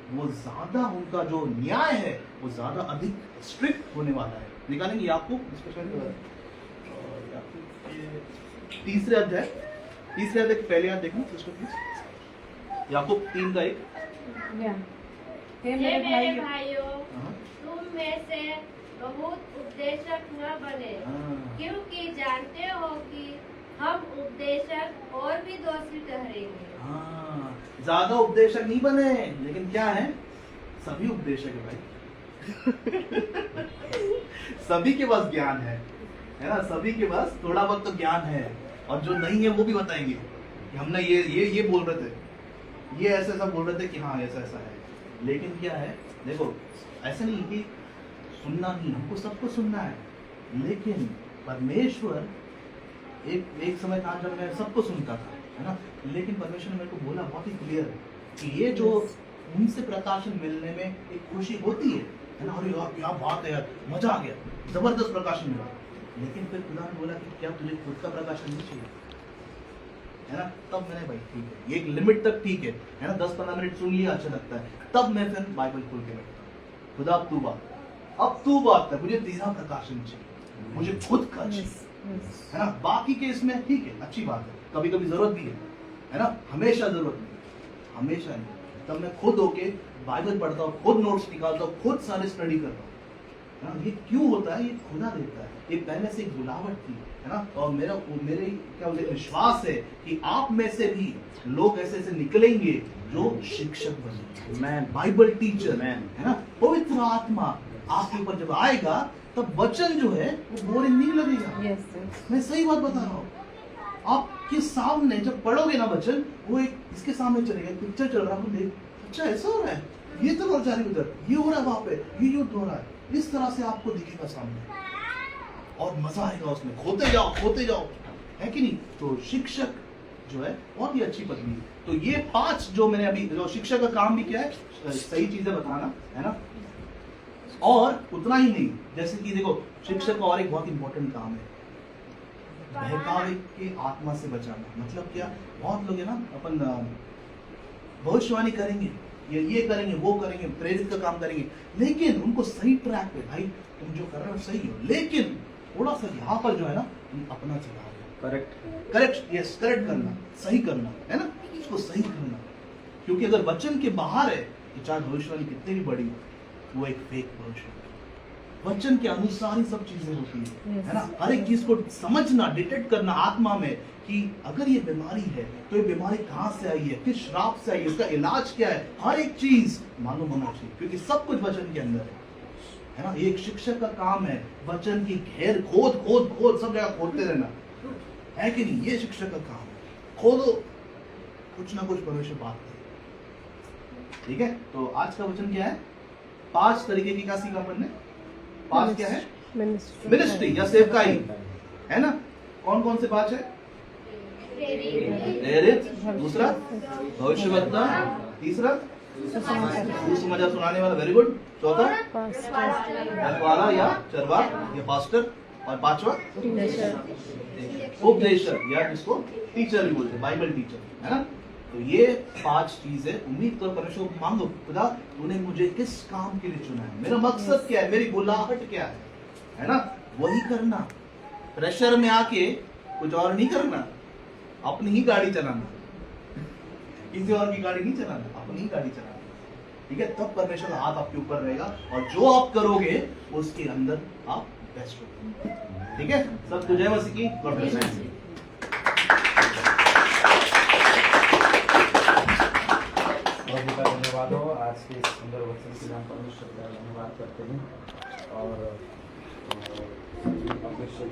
वो ज्यादा उनका जो न्याय है वो ज्यादा अधिक स्ट्रिक्ट होने वाला है। निकालेंगे याकूब तीसरे अध्याय पहले आप देखना सिस्टर प्लीज, याकूब 3:1।
हे
मेरे भाइयों, तुम में से बहुत उपदेशक न बने, क्योंकि जानते हो कि हम उपदेशक और भी दोषी ठहरेंगे।
ज्यादा उपदेशक नहीं बने, लेकिन क्या है, सभी उपदेशक है भाई। सभी के पास ज्ञान है ना, सभी के पास थोड़ा बहुत तो ज्ञान है, और जो नहीं है वो भी बताएंगे कि हमने ये बोल रहे थे, ये ऐसा बोल रहे थे कि हाँ ऐसा है। लेकिन क्या है, देखो ऐसा नहीं कि सुनना नहीं, हमको सबको सुनना है, लेकिन परमेश्वर एक समय था जब मैं सबको सुनता था, है ना, लेकिन परमेश्वर ने मेरे को बोला बहुत ही क्लियर है कि ये जो उनसे प्रकाशन मिलने में एक खुशी होती है ना, अरे यार क्या बात है यार, मजा आ गया, जबरदस्त प्रकाशन मिला, लेकिन फिर खुदा ने बोला कि क्या तुझे खुद का प्रकाशन नहीं चाहिए, है ना, तब मैंने भाई ठीक है, एक लिमिट तक ठीक है ना, 10-15 मिनट सुन लिया अच्छा लगता है, तब मैं फिर बाइबल खोल के बैठता हूँ, खुदा अब तू बात कर, मुझे तेरा प्रकाशन चाहिए, मुझे खुद का चाहिए, है ना, बाकी के इसमें ठीक है, अच्छी बात है, कभी कभी जरूरत भी है ना, हमेशा जरूरत नहीं, हमेशा नहीं, तब मैं खुद होके बाइबल पढ़ता हूँ, खुद नोट्स निकालता हूँ, खुद सारे स्टडी करता हूँ, है ना, ये क्यों होता है, ये खुदा देता है, ये पहले से एक बुलावट थी, है ना, और मेरे क्या बोलते विश्वास है कि आप में से भी लोग ऐसे ऐसे निकलेंगे जो शिक्षक बनेंगे, मैं बाइबल टीचर, मैं, है ना, पवित्र आत्मा आपके ऊपर जब आएगा तब वचन जो है वो बोरिंग नहीं लगेगा। मैं सही बात बता रहा हूँ, आपके सामने जब पढ़ोगे ना वचन, वो एक इसके सामने चलेगा, पिक्चर चल रहा है, देख अच्छा ऐसा हो रहा है, ये तो और जा रही उधर, ये हो रहा है वहां पे, ये युद्ध हो रहा है, इस तरह से आपको दिखेगा सामने और मजा आएगा उसमें, खोते जाओ, है कि नहीं। तो शिक्षक जो है बहुत ही अच्छी पदवी है। तो ये 5 जो मैंने अभी, जो शिक्षक का काम भी क्या है, सही चीजें बताना, है ना, और उतना ही नहीं, जैसे कि देखो शिक्षक का और एक बहुत इंपॉर्टेंट काम है, बहकावे के आत्मा से बचाना। मतलब क्या, बहुत लोग है ना अपन भविष्यवाणी करेंगे, ये करेंगे, वो करेंगे, प्रेरित का काम करेंगे, लेकिन उनको सही ट्रैक पे, भाई तुम जो कर रहे हो सही हो, लेकिन थोड़ा सा यहाँ पर जो है ना तुम अपना चला रहे हो, करेक्ट करना, सही करना, है ना, उसको सही करना, क्योंकि अगर वचन के बाहर है तो चाहे भविष्यवाणी कितनी भी बड़ी हो, वो एक फेक भविष्य, वचन के अनुसार ही सब चीजें होती है ना, हर एक चीज को समझना, डिटेक्ट करना आत्मा में कि अगर ये बीमारी है तो ये बीमारी कहाँ से आई है, किस श्राप से आई है, उसका इलाज क्या है, हर एक चीज मालूम होना चाहिए, क्योंकि सब कुछ वचन के अंदर है ना। एक शिक्षक का काम है वचन की घेर खोद सब जगह खोदते रहना, है कि नहीं, ये शिक्षक का काम है, खोदो, कुछ ना कुछ परमेश्वर बात करे, ठीक है। तो आज का वचन क्या है, 5 तरीके की क्या सीखा अपन ने, 5 क्या है, मिनिस्ट्री या सेवकाई, है ना, कौन कौन से 5 है, प्रेरित, दूसरा भविष्यवक्ता, तीसरा सुसमाचार सुनाने वाला, वेरी गुड, चौथा रखवाला या चरवाह या पास्टर, और 5वां उपदेशक या जिसको टीचर भी बोलते हैं, बाइबल टीचर, है ना। तो ये 5 चीजें, उम्मीद करो परमेश्वर को मांगो, खुदा तूने मुझे किस काम के लिए चुना है, मेरा मकसद क्या है, मेरी बुलाहट क्या है ना, वही करना, प्रेशर में आके कुछ और नहीं करना, अपनी ही गाड़ी चलाना, किसी और की गाड़ी नहीं चलाना, अपनी ही गाड़ी चलाना, ठीक है। तब परमेश्वर का हाथ आपके ऊपर रहेगा और जो आप करोगे उसके अंदर आप बेस्ट होगे, ठीक है। सब जय मसीह की, गॉड ब्लेस यू।
प्रभु का धन्यवाद हो, आज के इस सुंदर वचन के लिए हम परमेश्वर का धन्यवाद करते हैं और परमेश्वर